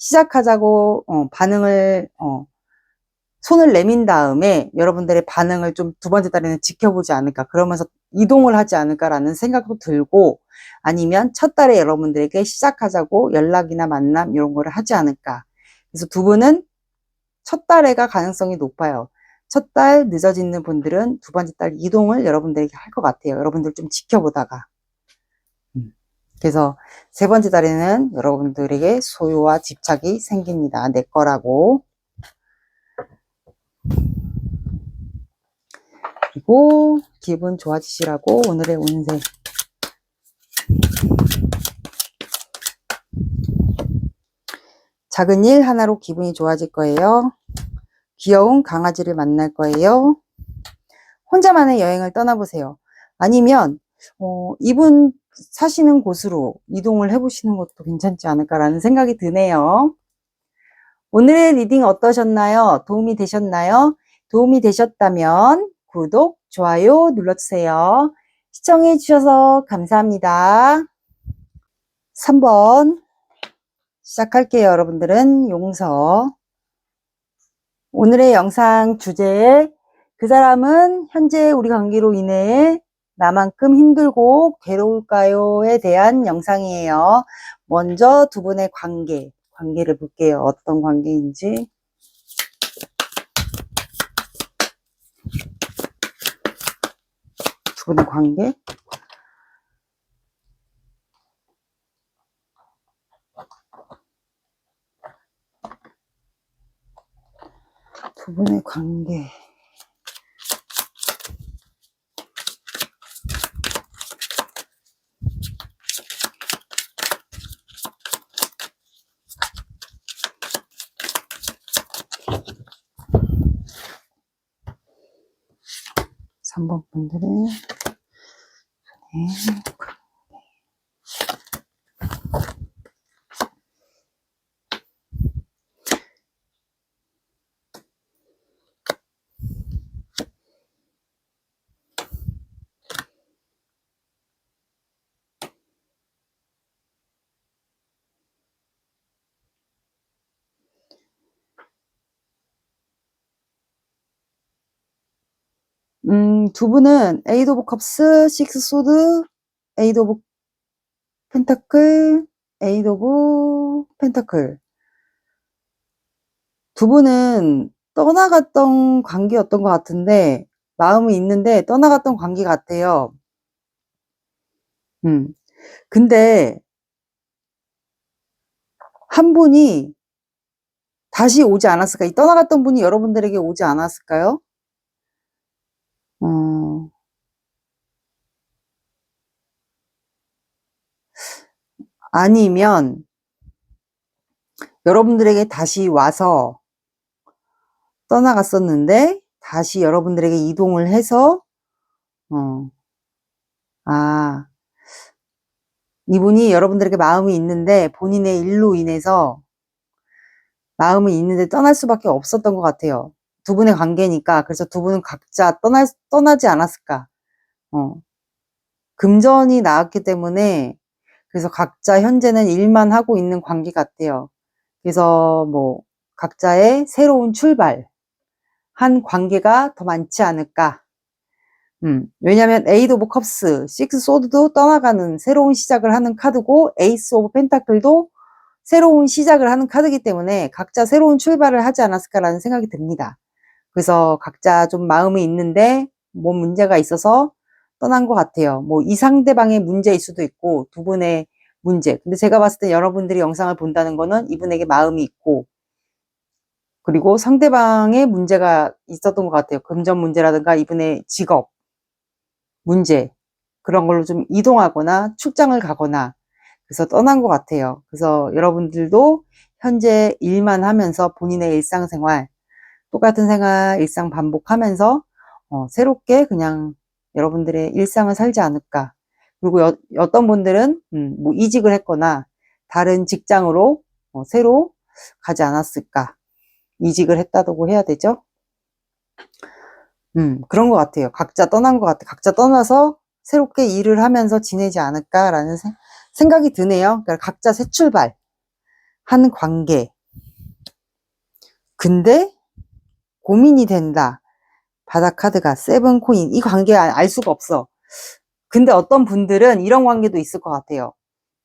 시작하자고 반응을 손을 내민 다음에 여러분들의 반응을 좀 두 번째 달에는 지켜보지 않을까, 그러면서 이동을 하지 않을까라는 생각도 들고, 아니면 첫 달에 여러분들에게 시작하자고 연락이나 만남 이런 거를 하지 않을까. 그래서 두 분은 첫 달에가 가능성이 높아요. 첫 달 늦어지는 분들은 두 번째 달 이동을 여러분들에게 할 것 같아요. 여러분들 좀 지켜보다가. 그래서 세 번째 달에는 여러분들에게 소유와 집착이 생깁니다. 내 거라고. 그리고 기분 좋아지시라고 오늘의 운세. 작은 일 하나로 기분이 좋아질 거예요. 귀여운 강아지를 만날 거예요. 혼자만의 여행을 떠나보세요. 아니면 이분 사시는 곳으로 이동을 해보시는 것도 괜찮지 않을까라는 생각이 드네요. 오늘의 리딩 어떠셨나요? 도움이 되셨나요? 도움이 되셨다면 구독, 좋아요 눌러주세요. 시청해 주셔서 감사합니다. 3번 시작할게요. 여러분들은 용서. 오늘의 영상 주제, 그 사람은 현재 우리 관계로 인해 나만큼 힘들고 괴로울까요?에 대한 영상이에요. 먼저 두 분의 관계를 볼게요. 어떤 관계인지. 두 분의 관계. 두 분의 관계. 삼 번 분들은 두 분은 에이드 오브 컵스, 식스 소드, 에이드 오브 펜타클, 에이드 오브 펜타클. 두 분은 떠나갔던 관계였던 것 같은데, 마음이 있는데 떠나갔던 관계 같아요. 근데 한 분이 다시 오지 않았을까? 이 떠나갔던 분이 여러분들에게 오지 않았을까요? 아니면 여러분들에게 다시 와서 떠나갔었는데 다시 여러분들에게 이동을 해서 이분이 여러분들에게 마음이 있는데 본인의 일로 인해서 마음이 있는데 떠날 수밖에 없었던 것 같아요. 두 분의 관계니까. 그래서 두 분은 각자 떠나지 않았을까. 금전이 나왔기 때문에 그래서 각자 현재는 일만 하고 있는 관계 같아요. 그래서 뭐 각자의 새로운 출발 한 관계가 더 많지 않을까. 왜냐면 에이드 오브 컵스, 식스 소드도 떠나가는 새로운 시작을 하는 카드고 에이스 오브 펜타클도 새로운 시작을 하는 카드이기 때문에 각자 새로운 출발을 하지 않았을까라는 생각이 듭니다. 그래서 각자 좀 마음이 있는데 뭐 문제가 있어서 떠난 것 같아요. 뭐 이 상대방의 문제일 수도 있고 두 분의 문제. 근데 제가 봤을 때 여러분들이 영상을 본다는 거는 이분에게 마음이 있고 그리고 상대방의 문제가 있었던 것 같아요. 금전 문제라든가 이분의 직업 문제 그런 걸로 좀 이동하거나 출장을 가거나 그래서 떠난 것 같아요. 그래서 여러분들도 현재 일만 하면서 본인의 일상생활 똑같은 생활 일상 반복하면서 새롭게 그냥 여러분들의 일상을 살지 않을까. 그리고 어떤 분들은 뭐 이직을 했거나 다른 직장으로 새로 가지 않았을까. 이직을 했다고 해야 되죠. 그런 것 같아요. 각자 떠난 것 같아요. 각자 떠나서 새롭게 일을 하면서 지내지 않을까라는 생각이 드네요. 그러니까 각자 새 출발 한 관계. 근데 고민이 된다. 바닥 카드가 세븐 코인. 이 관계 알 수가 없어. 근데 어떤 분들은 이런 관계도 있을 것 같아요.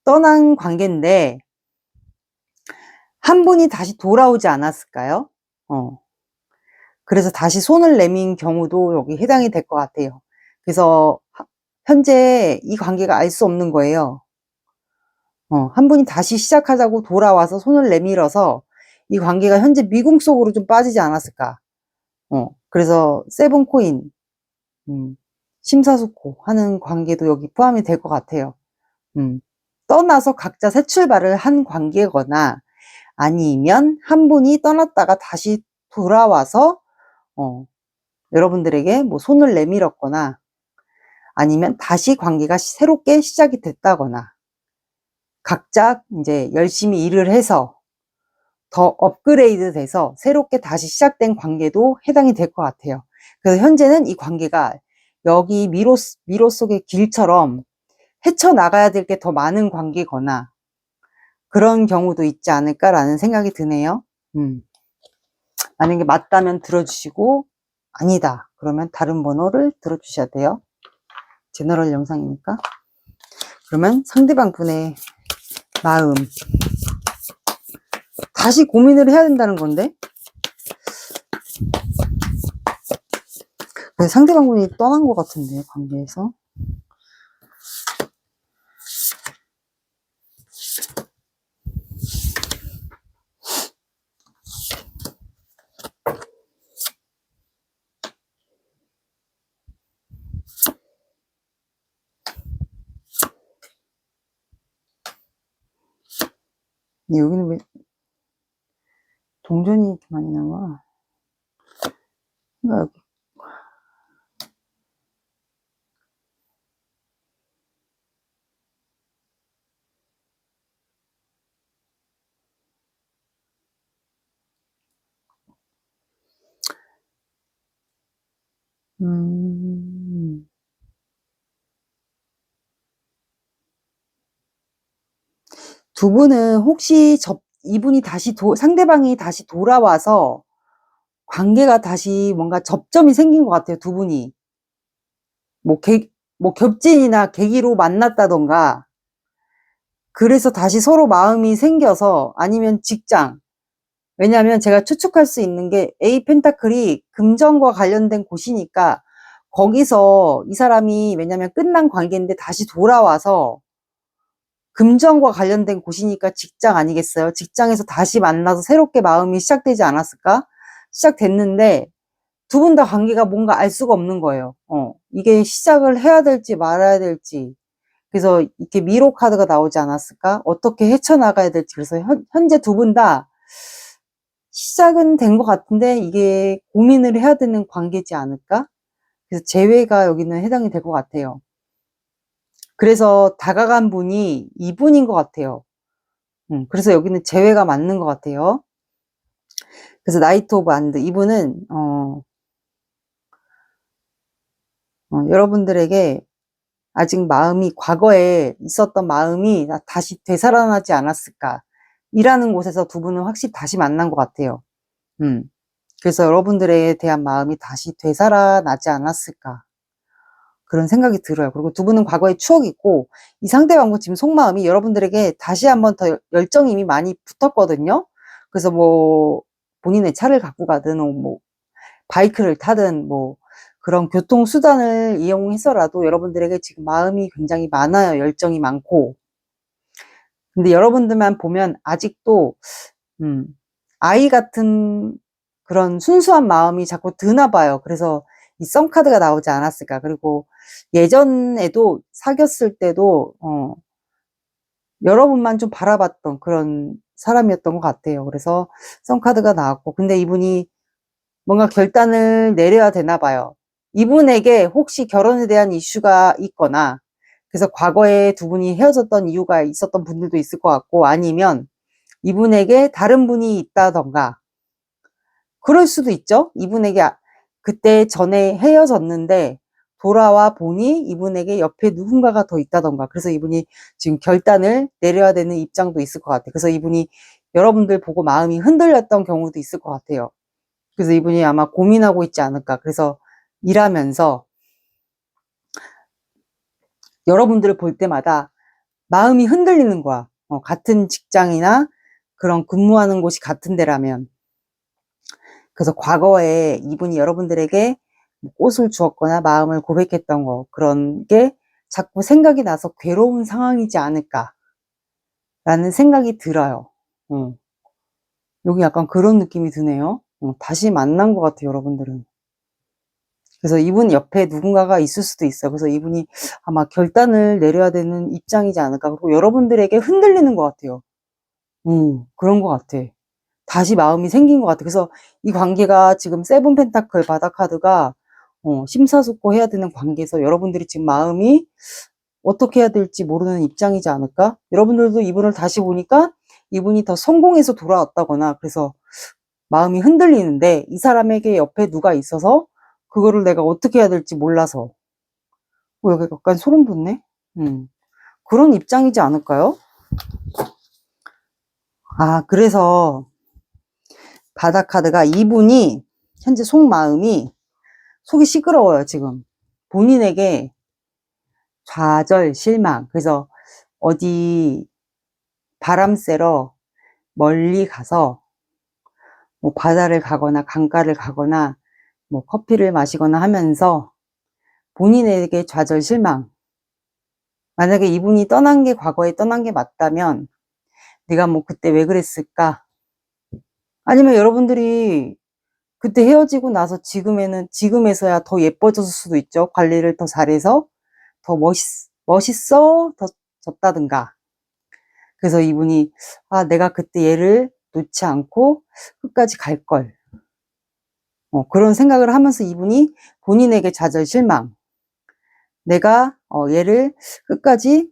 떠난 관계인데 한 분이 다시 돌아오지 않았을까요? 그래서 다시 손을 내민 경우도 여기 해당이 될 것 같아요. 그래서 현재 이 관계가 알 수 없는 거예요. 한 분이 다시 시작하자고 돌아와서 손을 내밀어서 이 관계가 현재 미궁 속으로 좀 빠지지 않았을까. 그래서 세븐 코인 심사숙고 하는 관계도 여기 포함이 될 것 같아요. 떠나서 각자 새 출발을 한 관계거나 아니면 한 분이 떠났다가 다시 돌아와서 여러분들에게 뭐 손을 내밀었거나 아니면 다시 관계가 새롭게 시작이 됐다거나 각자 이제 열심히 일을 해서 더 업그레이드 돼서 새롭게 다시 시작된 관계도 해당이 될 것 같아요. 그래서 현재는 이 관계가 여기 미로 속의 길처럼 헤쳐나가야 될 게 더 많은 관계거나 그런 경우도 있지 않을까라는 생각이 드네요. 만약에 맞다면 들어주시고 아니다 그러면 다른 번호를 들어주셔야 돼요. 제너럴 영상이니까. 그러면 상대방 분의 마음 다시 고민을 해야 된다는 건데 상대방 분이 떠난 것 같은데 관계에서. 여기는 왜 동전이 이렇게 많이 나와? 여기. 두 분은 혹시 이분이 다시 상대방이 다시 돌아와서 관계가 다시 뭔가 접점이 생긴 것 같아요. 두 분이 뭐 겹진이나 계기로 만났다던가 그래서 다시 서로 마음이 생겨서 아니면 직장. 왜냐하면 제가 추측할 수 있는 게 A 펜타클이 금전과 관련된 곳이니까 거기서 이 사람이 왜냐면 끝난 관계인데 다시 돌아와서 금전과 관련된 곳이니까 직장 아니겠어요? 직장에서 다시 만나서 새롭게 마음이 시작되지 않았을까? 시작됐는데 두 분 다 관계가 뭔가 알 수가 없는 거예요. 이게 시작을 해야 될지 말아야 될지. 그래서 이렇게 미로 카드가 나오지 않았을까? 어떻게 헤쳐나가야 될지. 그래서 현재 두 분 다 시작은 된 것 같은데 이게 고민을 해야 되는 관계지 않을까? 그래서 재회가 여기는 해당이 될 것 같아요. 그래서 다가간 분이 이분인 것 같아요. 그래서 여기는 재회가 맞는 것 같아요. 그래서 나이트 오브 안드 이분은 여러분들에게 아직 마음이 과거에 있었던 마음이 다시 되살아나지 않았을까 이라는 곳에서 두 분은 확실히 다시 만난 것 같아요. 그래서 여러분들에 대한 마음이 다시 되살아나지 않았을까 그런 생각이 들어요. 그리고 두 분은 과거에 추억이 있고 이 상대방과 지금 속마음이 여러분들에게 다시 한번 더 열정이 이미 많이 붙었거든요. 그래서 뭐 본인의 차를 갖고 가든 뭐 바이크를 타든 뭐 그런 교통수단을 이용해서라도 여러분들에게 지금 마음이 굉장히 많아요. 열정이 많고. 근데 여러분들만 보면 아직도 아이 같은 그런 순수한 마음이 자꾸 드나 봐요. 그래서 이 썸카드가 나오지 않았을까. 그리고 예전에도 사귀었을 때도 여러분만 좀 바라봤던 그런 사람이었던 것 같아요. 그래서 썸카드가 나왔고 근데 이분이 뭔가 결단을 내려야 되나 봐요. 이분에게 혹시 결혼에 대한 이슈가 있거나 그래서 과거에 두 분이 헤어졌던 이유가 있었던 분들도 있을 것 같고 아니면 이분에게 다른 분이 있다던가 그럴 수도 있죠. 이분에게 그때 전에 헤어졌는데 돌아와 보니 이분에게 옆에 누군가가 더 있다던가 그래서 이분이 지금 결단을 내려야 되는 입장도 있을 것 같아요. 그래서 이분이 여러분들 보고 마음이 흔들렸던 경우도 있을 것 같아요. 그래서 이분이 아마 고민하고 있지 않을까. 그래서 일하면서 여러분들을 볼 때마다 마음이 흔들리는 거야. 같은 직장이나 그런 근무하는 곳이 같은 데라면. 그래서 과거에 이분이 여러분들에게 꽃을 주었거나 마음을 고백했던 거 그런 게 자꾸 생각이 나서 괴로운 상황이지 않을까 라는 생각이 들어요. 여기 약간 그런 느낌이 드네요. 다시 만난 것 같아요, 여러분들은. 그래서 이분 옆에 누군가가 있을 수도 있어요. 그래서 이분이 아마 결단을 내려야 되는 입장이지 않을까. 그리고 여러분들에게 흔들리는 것 같아요. 그런 것 같아. 다시 마음이 생긴 것 같아. 그래서 이 관계가 지금 세븐 펜타클 바다 카드가 심사숙고해야 되는 관계에서 여러분들이 지금 마음이 어떻게 해야 될지 모르는 입장이지 않을까? 여러분들도 이분을 다시 보니까 이분이 더 성공해서 돌아왔다거나 그래서 마음이 흔들리는데 이 사람에게 옆에 누가 있어서 그거를 내가 어떻게 해야 될지 몰라서 여기 약간 소름 돋네? 그런 입장이지 않을까요? 그래서 바다 카드가 이분이 현재 속이 시끄러워요, 지금. 본인에게 좌절, 실망. 그래서 어디 바람 쐬러 멀리 가서 뭐 바다를 가거나 강가를 가거나 뭐 커피를 마시거나 하면서 본인에게 좌절, 실망. 만약에 이분이 떠난 게 과거에 떠난 게 맞다면 내가 뭐 그때 왜 그랬을까? 아니면 여러분들이 그때 헤어지고 나서 지금에서야 더 예뻐졌을 수도 있죠. 관리를 더 잘해서 더 멋있어졌다든가. 그래서 이분이 내가 그때 얘를 놓지 않고 끝까지 갈 걸. 그런 생각을 하면서 이분이 본인에게 좌절, 실망. 내가 얘를 끝까지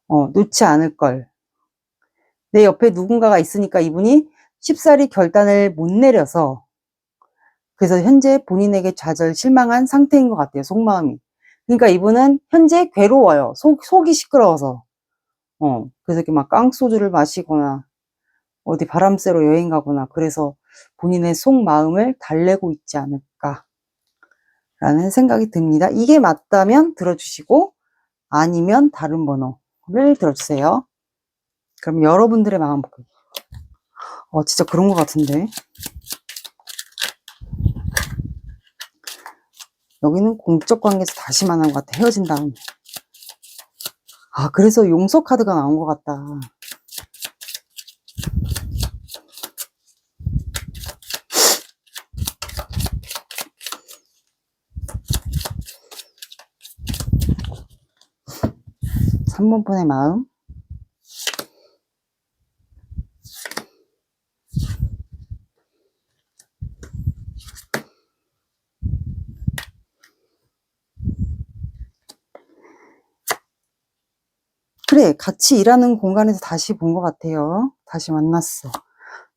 놓지 않을 걸. 내 옆에 누군가가 있으니까 이분이 쉽사리 결단을 못 내려서 그래서 현재 본인에게 좌절, 실망한 상태인 것 같아요. 속마음이. 그러니까 이분은 현재 괴로워요. 속이 시끄러워서. 그래서 이렇게 막 깡소주를 마시거나 어디 바람 쐬러 여행 가거나 그래서 본인의 속마음을 달래고 있지 않을까 라는 생각이 듭니다. 이게 맞다면 들어주시고 아니면 다른 번호를 들어주세요. 그럼 여러분들의 마음 볼게요. 진짜 그런 것 같은데. 여기는 공적 관계에서 다시 만난 것 같아. 헤어진 다음에. 그래서 용서 카드가 나온 것 같다. 삼 번 분의 마음. 그래, 같이 일하는 공간에서 다시 본 것 같아요. 다시 만났어.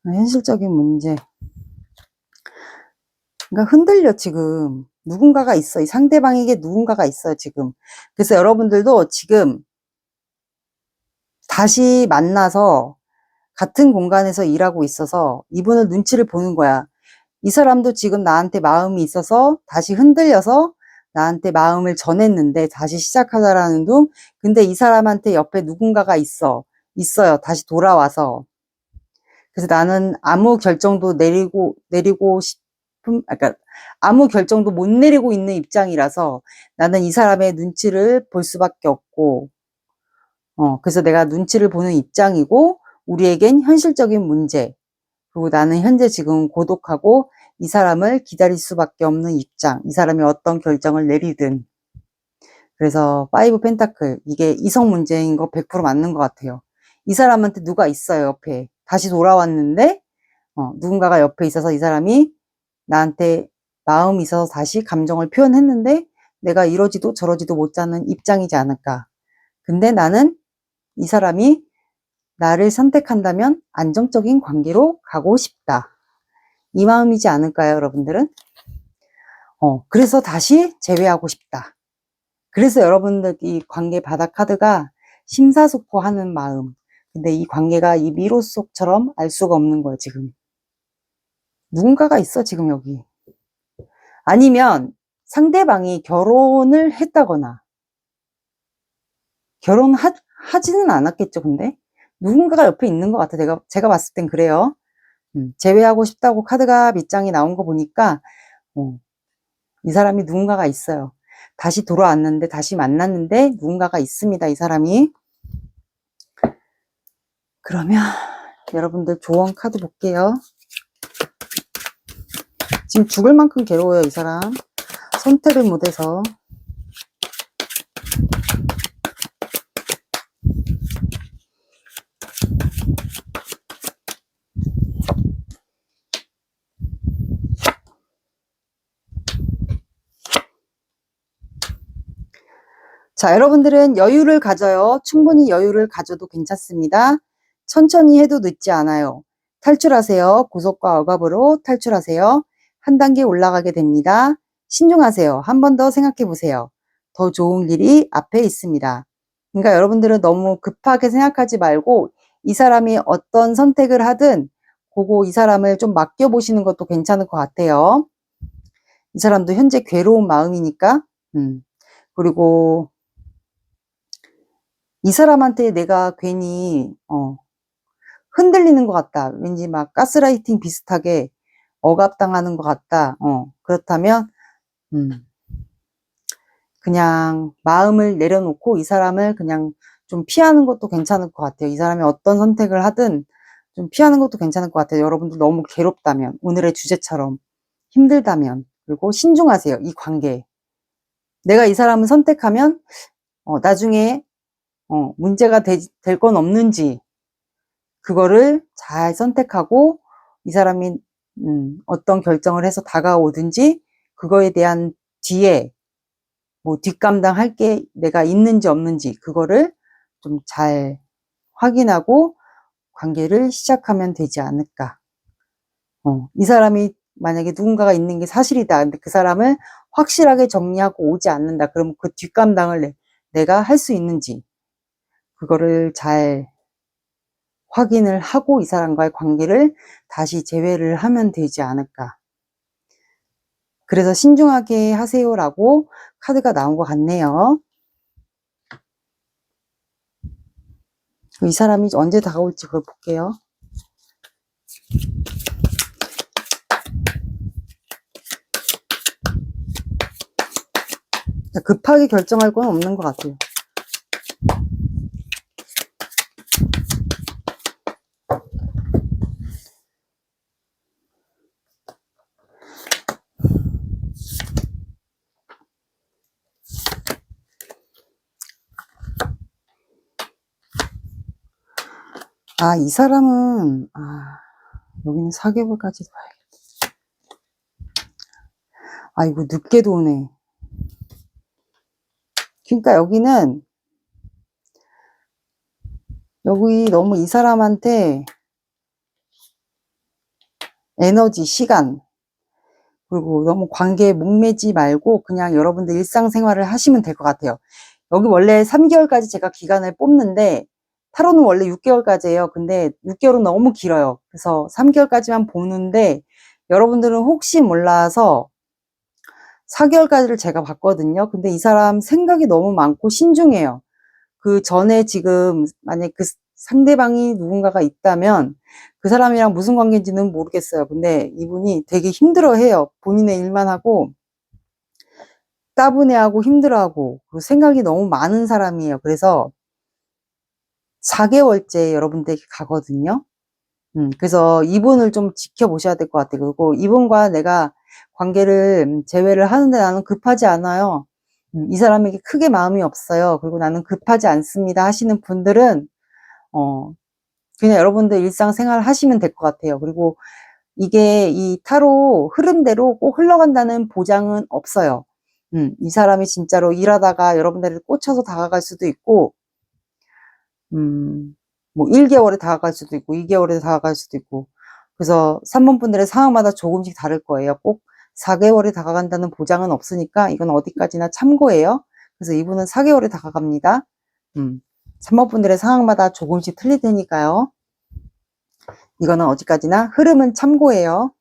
현실적인 문제. 그러니까 흔들려, 지금. 누군가가 있어. 이 상대방에게 누군가가 있어요, 지금. 그래서 여러분들도 지금 다시 만나서 같은 공간에서 일하고 있어서 이분을 눈치를 보는 거야. 이 사람도 지금 나한테 마음이 있어서 다시 흔들려서 나한테 마음을 전했는데 다시 시작하자라는 둥. 근데 이 사람한테 옆에 누군가가 있어요. 다시 돌아와서. 그래서 나는 아무 결정도 내리고 싶은, 그러니까 아무 결정도 못 내리고 있는 입장이라서 나는 이 사람의 눈치를 볼 수밖에 없고, 그래서 내가 눈치를 보는 입장이고, 우리에겐 현실적인 문제, 그리고 나는 현재 지금 고독하고 이 사람을 기다릴 수밖에 없는 입장, 이 사람이 어떤 결정을 내리든. 그래서 5 펜타클, 이게 이성 문제인 거 100% 맞는 것 같아요. 이 사람한테 누가 있어요, 옆에. 다시 돌아왔는데 누군가가 옆에 있어서 이 사람이 나한테 마음이 있어서 다시 감정을 표현했는데 내가 이러지도 저러지도 못하는 입장이지 않을까. 근데 나는 이 사람이 나를 선택한다면 안정적인 관계로 가고 싶다. 이 마음이지 않을까요, 여러분들은? 그래서 다시 재회하고 싶다. 그래서 여러분들 이 관계 바다 카드가 심사숙고하는 마음. 근데 이 관계가 이 미로 속처럼 알 수가 없는 거예요, 지금. 누군가가 있어, 지금 여기. 아니면 상대방이 결혼을 했다거나, 결혼하지는 않았겠죠, 근데? 누군가가 옆에 있는 것 같아. 제가 봤을 땐 그래요. 재회하고 싶다고 카드가 밑장이 나온 거 보니까, 이 사람이 누군가가 있어요. 다시 돌아왔는데, 다시 만났는데, 누군가가 있습니다, 이 사람이. 그러면, 여러분들 조언 카드 볼게요. 지금 죽을 만큼 괴로워요, 이 사람. 선택을 못해서. 자, 여러분들은 여유를 가져요. 충분히 여유를 가져도 괜찮습니다. 천천히 해도 늦지 않아요. 탈출하세요. 구속과 억압으로 탈출하세요. 한 단계 올라가게 됩니다. 신중하세요. 한 번 더 생각해 보세요. 더 좋은 길이 앞에 있습니다. 그러니까 여러분들은 너무 급하게 생각하지 말고 이 사람이 어떤 선택을 하든 그거 이 사람을 좀 맡겨보시는 것도 괜찮을 것 같아요. 이 사람도 현재 괴로운 마음이니까. 그리고 이 사람한테 내가 괜히 흔들리는 것 같다. 왠지 막 가스라이팅 비슷하게 억압당하는 것 같다. 그렇다면 그냥 마음을 내려놓고 이 사람을 그냥 좀 피하는 것도 괜찮을 것 같아요. 이 사람이 어떤 선택을 하든 좀 피하는 것도 괜찮을 것 같아요. 여러분들 너무 괴롭다면, 오늘의 주제처럼 힘들다면, 그리고 신중하세요. 이 관계에. 내가 이 사람을 선택하면 나중에 문제가 될 건 없는지 그거를 잘 선택하고 이 사람이 어떤 결정을 해서 다가오든지 그거에 대한 뒤에 뭐 뒷감당할 게 내가 있는지 없는지 그거를 좀 잘 확인하고 관계를 시작하면 되지 않을까. 이 사람이 만약에 누군가가 있는 게 사실이다. 근데 그 사람을 확실하게 정리하고 오지 않는다. 그러면 그 뒷감당을 내가 할 수 있는지 그거를 잘 확인을 하고 이 사람과의 관계를 다시 재회를 하면 되지 않을까. 그래서 신중하게 하세요라고 카드가 나온 것 같네요. 이 사람이 언제 다가올지 그걸 볼게요. 급하게 결정할 건 없는 것 같아요. 이 사람은 여기는 4개월까지 봐야겠다. 이거 늦게도 오네. 그러니까 여기는 여기 너무 이 사람한테 에너지, 시간 그리고 너무 관계에 목매지 말고 그냥 여러분들 일상생활을 하시면 될 것 같아요. 여기 원래 3개월까지 제가 기간을 뽑는데 타로는 원래 6개월까지예요. 근데 6개월은 너무 길어요. 그래서 3개월까지만 보는데 여러분들은 혹시 몰라서 4개월까지를 제가 봤거든요. 근데 이 사람 생각이 너무 많고 신중해요. 그 전에 지금 만약에 그 상대방이 누군가가 있다면 그 사람이랑 무슨 관계인지는 모르겠어요. 근데 이분이 되게 힘들어해요. 본인의 일만 하고 따분해하고 힘들어하고 그리고 생각이 너무 많은 사람이에요. 그래서 4개월째 여러분들에게 가거든요. 그래서 이분을 좀 지켜보셔야 될 것 같아요. 그리고 이분과 내가 관계를 재회를 하는데 나는 급하지 않아요. 이 사람에게 크게 마음이 없어요. 그리고 나는 급하지 않습니다 하시는 분들은 그냥 여러분들 일상생활 하시면 될 것 같아요. 그리고 이게 이 타로 흐름대로 꼭 흘러간다는 보장은 없어요. 이 사람이 진짜로 일하다가 여러분들을 꽂혀서 다가갈 수도 있고 뭐 1개월에 다가갈 수도 있고 2개월에 다가갈 수도 있고 그래서 3번 분들의 상황마다 조금씩 다를 거예요. 꼭 4개월에 다가간다는 보장은 없으니까 이건 어디까지나 참고예요. 그래서 이분은 4개월에 다가갑니다. 3번 분들의 상황마다 조금씩 틀릴 테니까요. 이거는 어디까지나 흐름은 참고예요.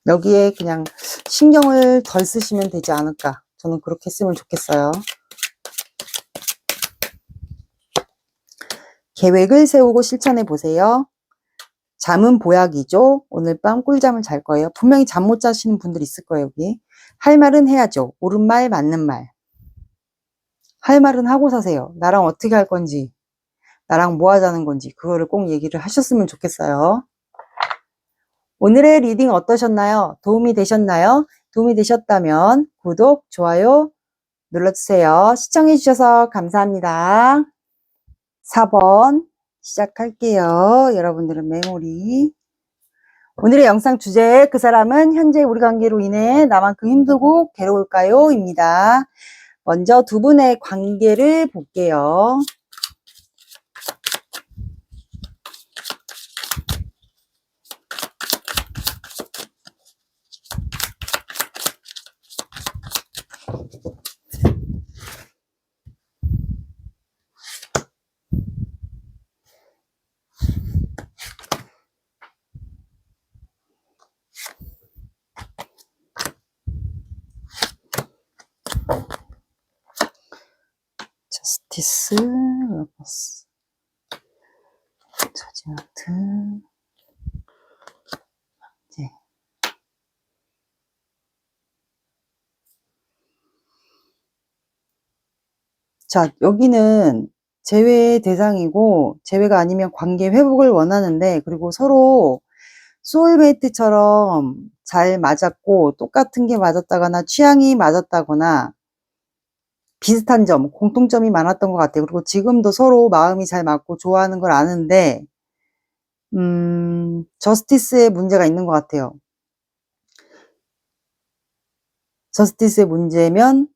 여기에 그냥 신경을 덜 쓰시면 되지 않을까. 저는 그렇게 했으면 좋겠어요. 계획을 세우고 실천해 보세요. 잠은 보약이죠. 오늘 밤 꿀잠을 잘 거예요. 분명히 잠 못 자시는 분들 있을 거예요. 여기 할 말은 해야죠. 옳은 말 맞는 말. 할 말은 하고 사세요. 나랑 어떻게 할 건지 나랑 뭐 하자는 건지 그거를 꼭 얘기를 하셨으면 좋겠어요. 오늘의 리딩 어떠셨나요? 도움이 되셨나요? 도움이 되셨다면 구독, 좋아요 눌러주세요. 시청해주셔서 감사합니다. 4번 시작할게요. 여러분들은 메모리. 오늘의 영상 주제, 그 사람은 현재 우리 관계로 인해 나만큼 힘들고 괴로울까요? 입니다. 먼저 두 분의 관계를 볼게요. 저스티스, 러버스, 저지먼트, 이제 자, 여기는 재회 대상이고 재회가 아니면 관계 회복을 원하는데, 그리고 서로 소울메이트처럼 잘 맞았고 똑같은 게 맞았다거나 취향이 맞았다거나 비슷한 점, 공통점이 많았던 것 같아요. 그리고 지금도 서로 마음이 잘 맞고 좋아하는 걸 아는데 저스티스에 문제가 있는 것 같아요. 저스티스의 문제면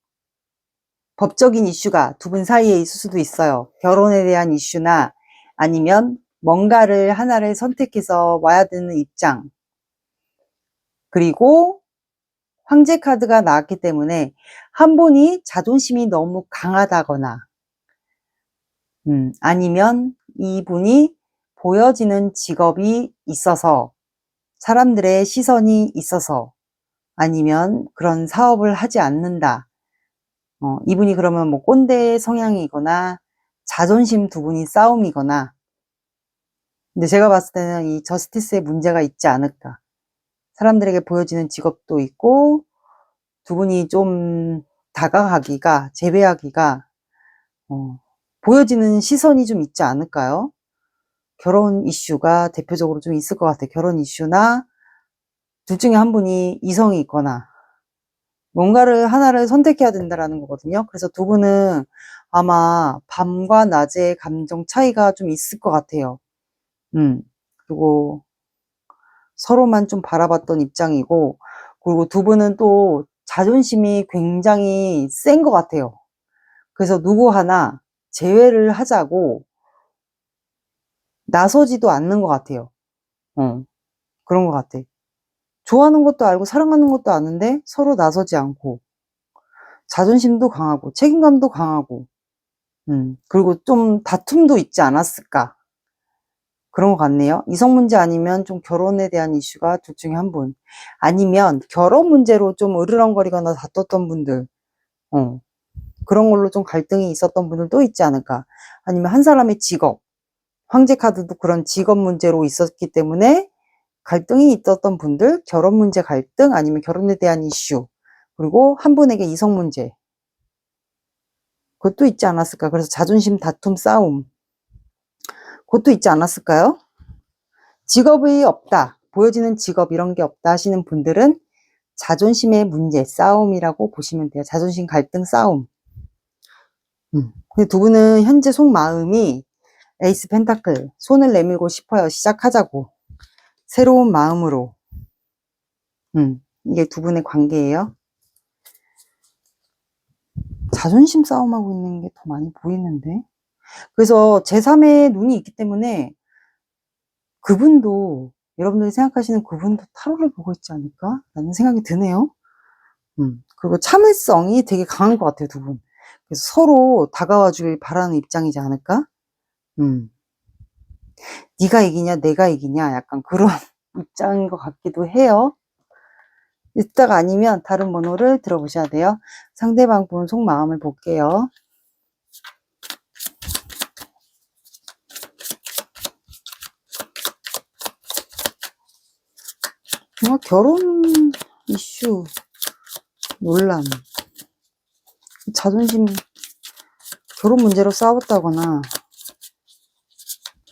법적인 이슈가 두 분 사이에 있을 수도 있어요. 결혼에 대한 이슈나 아니면 뭔가를 하나를 선택해서 와야 되는 입장. 그리고 황제 카드가 나왔기 때문에 한 분이 자존심이 너무 강하다거나 아니면 이분이 보여지는 직업이 있어서 사람들의 시선이 있어서 아니면 그런 사업을 하지 않는다. 이분이 그러면 뭐 꼰대 성향이거나 자존심 두 분이 싸움이거나. 근데 제가 봤을 때는 이 저스티스에 문제가 있지 않을까. 사람들에게 보여지는 직업도 있고 두 분이 좀 다가가기가, 재회하기가 보여지는 시선이 좀 있지 않을까요? 결혼 이슈가 대표적으로 좀 있을 것 같아요. 결혼 이슈나 둘 중에 한 분이 이성이 있거나 뭔가를 하나를 선택해야 된다라는 거거든요. 그래서 두 분은 아마 밤과 낮의 감정 차이가 좀 있을 것 같아요. 그리고 서로만 좀 바라봤던 입장이고, 그리고 두 분은 또 자존심이 굉장히 센 것 같아요. 그래서 누구 하나 제외를 하자고 나서지도 않는 것 같아요. 그런 것 같아. 좋아하는 것도 알고 사랑하는 것도 아는데 서로 나서지 않고 자존심도 강하고 책임감도 강하고 그리고 좀 다툼도 있지 않았을까, 그런 것 같네요. 이성 문제 아니면 좀 결혼에 대한 이슈가 둘 중에 한 분, 아니면 결혼 문제로 좀 으르렁거리거나 다퉜던 분들, 그런 걸로 좀 갈등이 있었던 분들도 있지 않을까. 아니면 한 사람의 직업, 황제 카드도 그런 직업 문제로 있었기 때문에 갈등이 있었던 분들, 결혼 문제 갈등 아니면 결혼에 대한 이슈, 그리고 한 분에게 이성 문제, 그것도 있지 않았을까. 그래서 자존심 다툼 싸움, 그것도 있지 않았을까요? 직업이 없다, 보여지는 직업 이런 게 없다 하시는 분들은 자존심의 문제, 싸움이라고 보시면 돼요. 자존심 갈등 싸움. 근데 두 분은 현재 속마음이 에이스 펜타클, 손을 내밀고 싶어요. 시작하자고. 새로운 마음으로. 이게 두 분의 관계예요. 자존심 싸움하고 있는 게 더 많이 보이는데. 그래서 제3의 눈이 있기 때문에 그분도, 여러분들이 생각하시는 그분도 타로를 보고 있지 않을까? 라는 생각이 드네요. 그리고 참을성이 되게 강한 것 같아요, 두 분. 그래서 서로 다가와 주길 바라는 입장이지 않을까? 네가 이기냐, 내가 이기냐, 약간 그런 입장인 것 같기도 해요. 이따가 아니면 다른 번호를 들어보셔야 돼요. 상대방 분 속마음을 볼게요. 결혼 이슈, 논란, 자존심, 결혼 문제로 싸웠다거나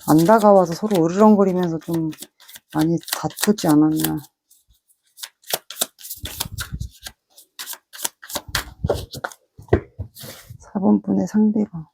안 다가와서 서로 으르렁거리면서 좀 많이 다투지 않았나. 사번분의 상대방.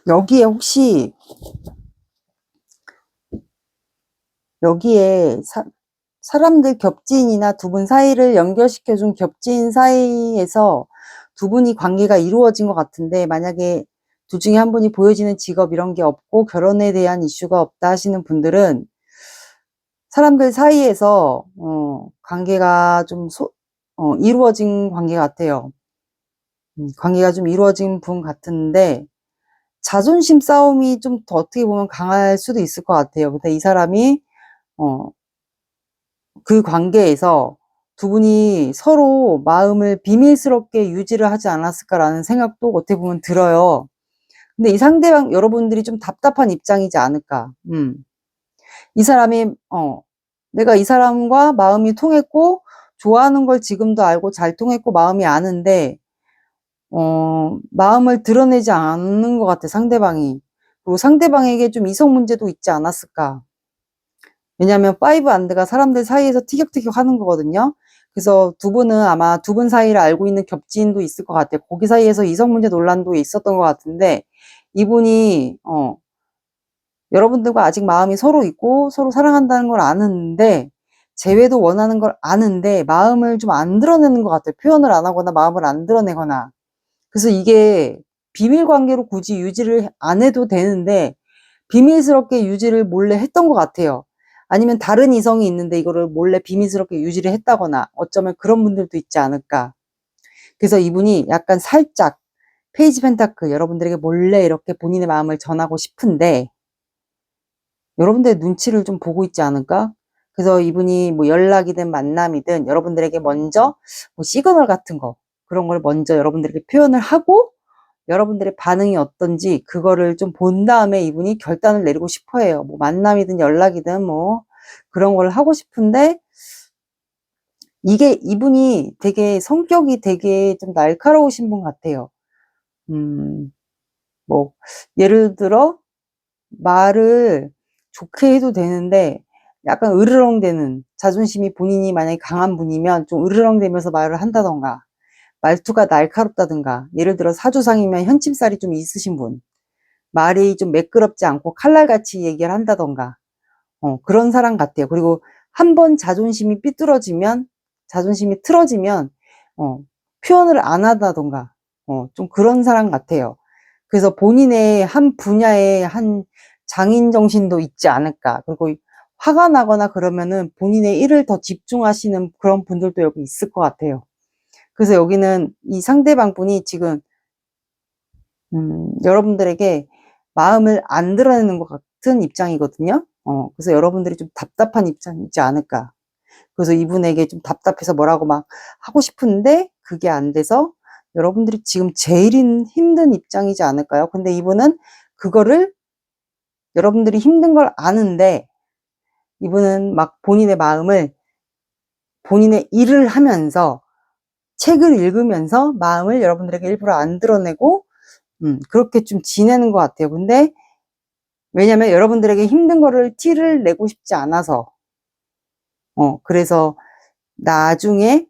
여기에 혹시 여기에 사람들 겹지인이나 두 분 사이를 연결시켜준 겹지인 사이에서 두 분이 관계가 이루어진 것 같은데, 만약에 둘 중에 한 분이 보여지는 직업 이런 게 없고 결혼에 대한 이슈가 없다 하시는 분들은 사람들 사이에서 관계가 좀 이루어진 관계 같아요. 관계가 좀 이루어진 분 같은데, 자존심 싸움이 좀 더 어떻게 보면 강할 수도 있을 것 같아요. 근데 이 사람이 그 관계에서 두 분이 서로 마음을 비밀스럽게 유지를 하지 않았을까라는 생각도 어떻게 보면 들어요. 근데 이 상대방, 여러분들이 좀 답답한 입장이지 않을까. 이 사람이, 내가 이 사람과 마음이 통했고, 좋아하는 걸 지금도 알고 잘 통했고, 마음이 아는데, 마음을 드러내지 않는 것 같아, 상대방이. 그리고 상대방에게 좀 이성 문제도 있지 않았을까. 왜냐하면 5안드가 사람들 사이에서 티격태격 하는 거거든요. 그래서 두 분은 아마 두 분 사이를 알고 있는 겹지인도 있을 것 같아요. 거기 사이에서 이성 문제 논란도 있었던 것 같은데, 이분이 여러분들과 아직 마음이 서로 있고 서로 사랑한다는 걸 아는데, 재회도 원하는 걸 아는데 마음을 좀 안 드러내는 것 같아요. 표현을 안 하거나 마음을 안 드러내거나. 그래서 이게 비밀 관계로 굳이 유지를 안 해도 되는데 비밀스럽게 유지를 몰래 했던 것 같아요. 아니면 다른 이성이 있는데 이거를 몰래 비밀스럽게 유지를 했다거나, 어쩌면 그런 분들도 있지 않을까. 그래서 이분이 약간 살짝 페이지 펜타클, 여러분들에게 몰래 이렇게 본인의 마음을 전하고 싶은데 여러분들의 눈치를 좀 보고 있지 않을까? 그래서 이분이 뭐 연락이든 만남이든 여러분들에게 먼저 뭐 시그널 같은 거, 그런 걸 먼저 여러분들에게 표현을 하고 여러분들의 반응이 어떤지 그거를 좀 본 다음에 이분이 결단을 내리고 싶어 해요. 뭐 만남이든 연락이든 뭐 그런 걸 하고 싶은데, 이게 이분이 되게 성격이 되게 좀 날카로우신 분 같아요. 뭐 예를 들어 말을 좋게 해도 되는데 약간 으르렁대는, 자존심이 본인이 만약에 강한 분이면 좀 으르렁대면서 말을 한다던가, 말투가 날카롭다든가, 예를 들어 사주상이면 현침살이 좀 있으신 분, 말이 좀 매끄럽지 않고 칼날같이 얘기를 한다던가, 그런 사람 같아요. 그리고 한번 자존심이 삐뚤어지면, 자존심이 틀어지면, 표현을 안 한다던가, 좀 그런 사람 같아요. 그래서 본인의 한 분야에 한 장인 정신도 있지 않을까. 그리고 화가 나거나 그러면은 본인의 일을 더 집중하시는 그런 분들도 여기 있을 것 같아요. 그래서 여기는 이 상대방 분이 지금 여러분들에게 마음을 안 드러내는 것 같은 입장이거든요. 그래서 여러분들이 좀 답답한 입장이지 않을까. 그래서 이분에게 좀 답답해서 뭐라고 막 하고 싶은데 그게 안 돼서 여러분들이 지금 제일 힘든 입장이지 않을까요? 근데 이분은 그거를, 여러분들이 힘든 걸 아는데 이분은 막 본인의 마음을, 본인의 일을 하면서 책을 읽으면서 마음을 여러분들에게 일부러 안 드러내고 그렇게 좀 지내는 것 같아요. 근데 왜냐면 여러분들에게 힘든 거를 티를 내고 싶지 않아서, 그래서 나중에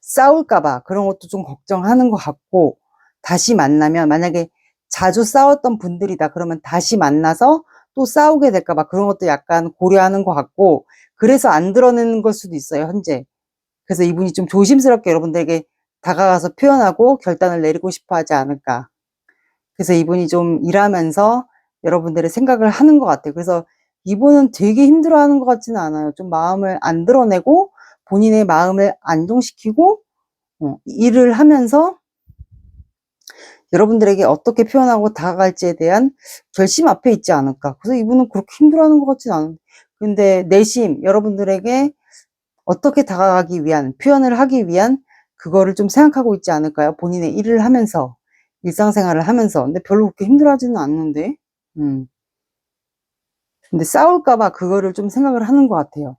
싸울까봐 그런 것도 좀 걱정하는 것 같고, 다시 만나면, 만약에 자주 싸웠던 분들이다 그러면 다시 만나서 또 싸우게 될까봐 그런 것도 약간 고려하는 것 같고, 그래서 안 드러내는 걸 수도 있어요, 현재. 그래서 이분이 좀 조심스럽게 여러분들에게 다가가서 표현하고 결단을 내리고 싶어 하지 않을까. 그래서 이분이 좀 일하면서 여러분들의 생각을 하는 것 같아요. 그래서 이분은 되게 힘들어하는 것 같지는 않아요. 좀 마음을 안 드러내고 본인의 마음을 안정시키고 일을 하면서 여러분들에게 어떻게 표현하고 다가갈지에 대한 결심 앞에 있지 않을까. 그래서 이분은 그렇게 힘들어하는 것 같진 않은데, 근데 내심 여러분들에게 어떻게 다가가기 위한, 표현을 하기 위한 그거를 좀 생각하고 있지 않을까요? 본인의 일을 하면서, 일상생활을 하면서. 근데 별로 그렇게 힘들어하지는 않는데. 근데 싸울까봐 그거를 좀 생각을 하는 것 같아요.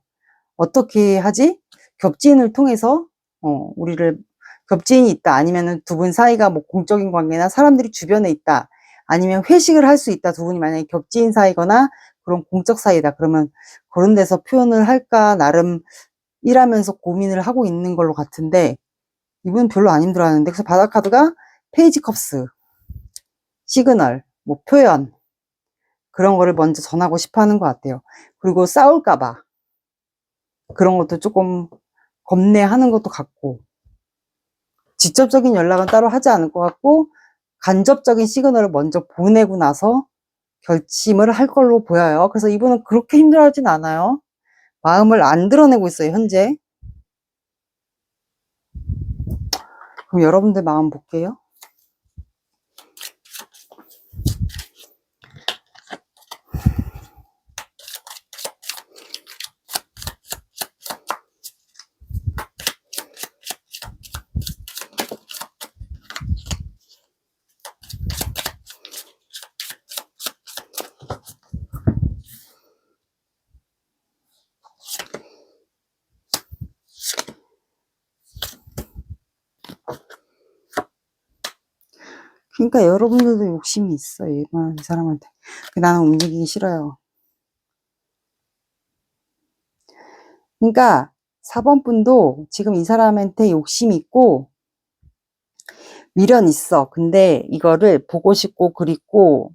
어떻게 하지? 겹지인을 통해서, 우리를, 겹지인이 있다. 아니면은 두 분 사이가 뭐 공적인 관계나 사람들이 주변에 있다. 아니면 회식을 할 수 있다. 두 분이 만약에 겹지인 사이거나 그런 공적 사이다. 그러면 그런 데서 표현을 할까, 나름 일하면서 고민을 하고 있는 걸로 같은데, 이분은 별로 안 힘들어하는데, 그래서 바다카드가 페이지 컵스, 시그널, 뭐 표현, 그런 거를 먼저 전하고 싶어 하는 것 같아요. 그리고 싸울까봐 그런 것도 조금 겁내하는 것도 같고, 직접적인 연락은 따로 하지 않을 것 같고, 간접적인 시그널을 먼저 보내고 나서 결심을 할 걸로 보여요. 그래서 이분은 그렇게 힘들어하진 않아요. 마음을 안 드러내고 있어요, 현재. 그럼 여러분들 마음 볼게요. 그러니까 여러분들도 욕심이 있어, 이 사람한테. 나는 움직이기 싫어요. 그러니까 4번 분도 지금 이 사람한테 욕심이 있고 미련 있어. 근데 이거를 보고 싶고 그립고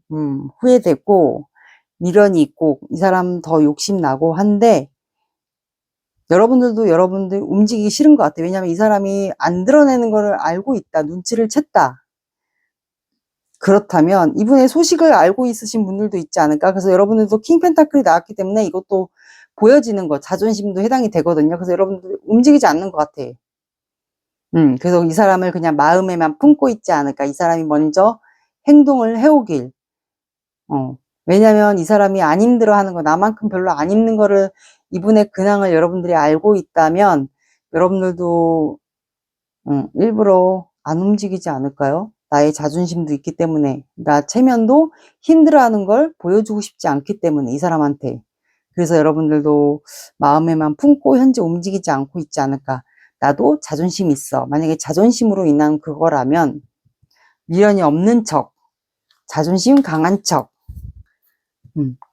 후회되고 미련이 있고 이 사람 더 욕심 나고 한데, 여러분들도 여러분들 움직이기 싫은 것 같아요. 왜냐하면 이 사람이 안 드러내는 거를 알고 있다. 눈치를 챘다. 그렇다면 이분의 소식을 알고 있으신 분들도 있지 않을까. 그래서 여러분들도 킹 펜타클이 나왔기 때문에 이것도 보여지는 거, 자존심도 해당이 되거든요. 그래서 여러분들 움직이지 않는 것 같아. 그래서 이 사람을 그냥 마음에만 품고 있지 않을까. 이 사람이 먼저 행동을 해오길. 왜냐면 이 사람이 안 힘들어 하는 거, 나만큼 별로 안 힘든 거를, 이분의 근황을 여러분들이 알고 있다면 여러분들도 일부러 안 움직이지 않을까요? 나의 자존심도 있기 때문에, 나 체면도 힘들어하는 걸 보여주고 싶지 않기 때문에 이 사람한테. 그래서 여러분들도 마음에만 품고 현재 움직이지 않고 있지 않을까. 나도 자존심이 있어. 만약에 자존심으로 인한 그거라면 미련이 없는 척, 자존심 강한 척,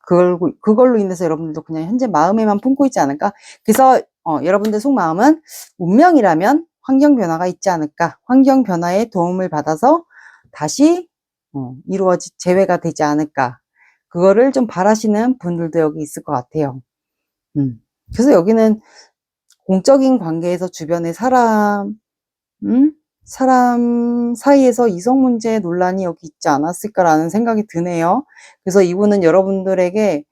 그걸로 인해서 여러분들도 그냥 현재 마음에만 품고 있지 않을까. 그래서 여러분들 속마음은 운명이라면 환경 변화가 있지 않을까. 환경 변화에 도움을 받아서 다시 재회가 되지 않을까. 그거를 좀 바라시는 분들도 여기 있을 것 같아요. 그래서 여기는 공적인 관계에서 주변의 사람 사이에서 이성 문제 논란이 여기 있지 않았을까라는 생각이 드네요. 그래서 이분은 여러분들에게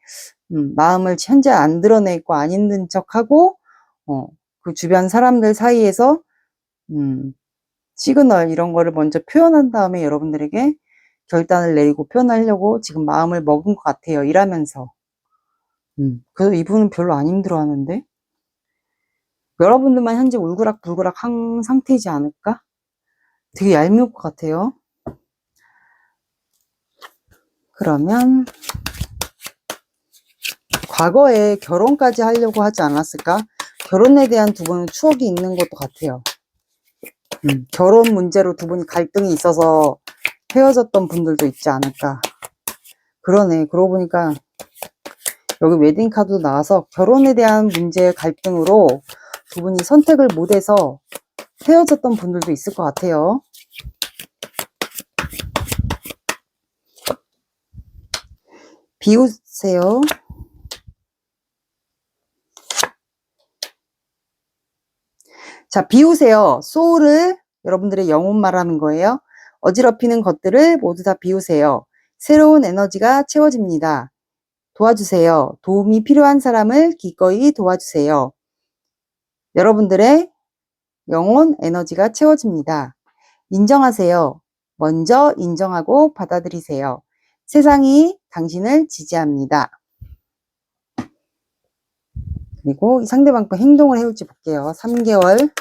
마음을 현재 안 드러내고 안 힘든 척하고 그 주변 사람들 사이에서 시그널 이런 거를 먼저 표현한 다음에 여러분들에게 결단을 내리고 표현하려고 지금 마음을 먹은 것 같아요. 일하면서. 그래서 이분은 별로 안 힘들어 하는데, 여러분들만 현재 울그락불그락 한 상태이지 않을까? 되게 얄미울 것 같아요. 그러면 과거에 결혼까지 하려고 하지 않았을까? 결혼에 대한 두 분은 추억이 있는 것도 같아요. 결혼 문제로 두 분이 갈등이 있어서 헤어졌던 분들도 있지 않을까. 그러네. 그러고 보니까 여기 웨딩 카드도 나와서 결혼에 대한 문제의 갈등으로 두 분이 선택을 못해서 헤어졌던 분들도 있을 것 같아요. 비우세요. 자, 비우세요. 소울을, 여러분들의 영혼 말하는 거예요. 어지럽히는 것들을 모두 다 비우세요. 새로운 에너지가 채워집니다. 도와주세요. 도움이 필요한 사람을 기꺼이 도와주세요. 여러분들의 영혼 에너지가 채워집니다. 인정하세요. 먼저 인정하고 받아들이세요. 세상이 당신을 지지합니다. 그리고 이 상대방 또 행동을 해올지 볼게요. 3개월.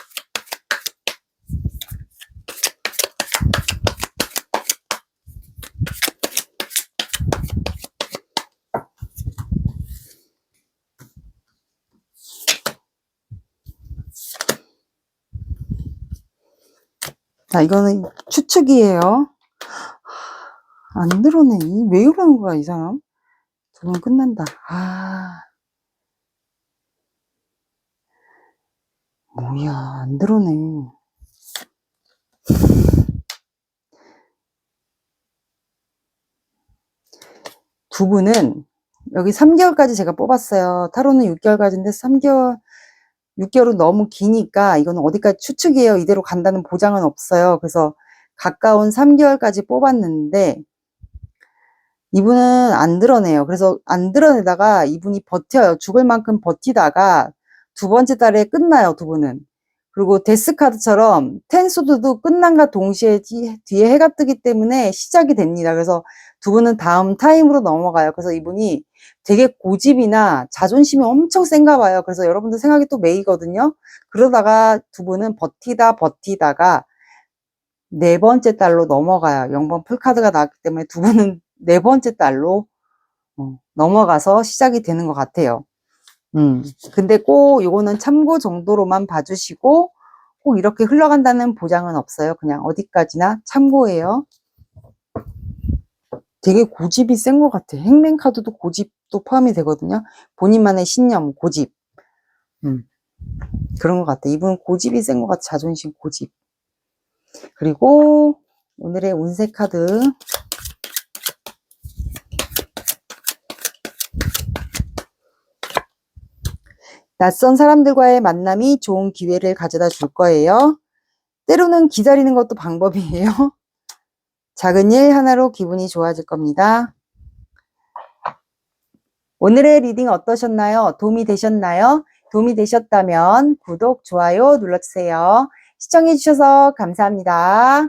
자, 이거는 추측이에요. 안 들어오네. 왜 그러는 거야, 이 사람? 두 번 끝난다. 뭐야, 안 들어오네. 두 분은 여기 3개월까지 제가 뽑았어요. 타로는 6개월까지인데 6개월은 너무 기니까 이거는 어디까지 추측이에요. 이대로 간다는 보장은 없어요. 그래서 가까운 3개월까지 뽑았는데 이분은 안 드러내요. 그래서 안 드러내다가 이분이 버텨요. 죽을 만큼 버티다가 두 번째 달에 끝나요. 두 분은. 그리고 데스카드처럼 텐소드도 끝난과 동시에 뒤에 해가 뜨기 때문에 시작이 됩니다. 그래서 두 분은 다음 타임으로 넘어가요. 그래서 이분이 되게 고집이나 자존심이 엄청 센가 봐요. 그래서 여러분들 생각이 또 매이거든요. 그러다가 두 분은 버티다가 네 번째 달로 넘어가요. 0번 풀카드가 나왔기 때문에 두 분은 네 번째 달로 넘어가서 시작이 되는 것 같아요. 근데 꼭 요거는 참고 정도로만 봐주시고 꼭 이렇게 흘러간다는 보장은 없어요. 그냥 어디까지나 참고예요. 되게 고집이 센 것 같아. 행맨카드도 고집도 포함이 되거든요. 본인만의 신념, 고집. 그런 것 같아. 이분은 고집이 센 것 같아. 자존심, 고집. 그리고 오늘의 운세 카드. 낯선 사람들과의 만남이 좋은 기회를 가져다 줄 거예요. 때로는 기다리는 것도 방법이에요. 작은 일 하나로 기분이 좋아질 겁니다. 오늘의 리딩 어떠셨나요? 도움이 되셨나요? 도움이 되셨다면 구독, 좋아요 눌러주세요. 시청해주셔서 감사합니다.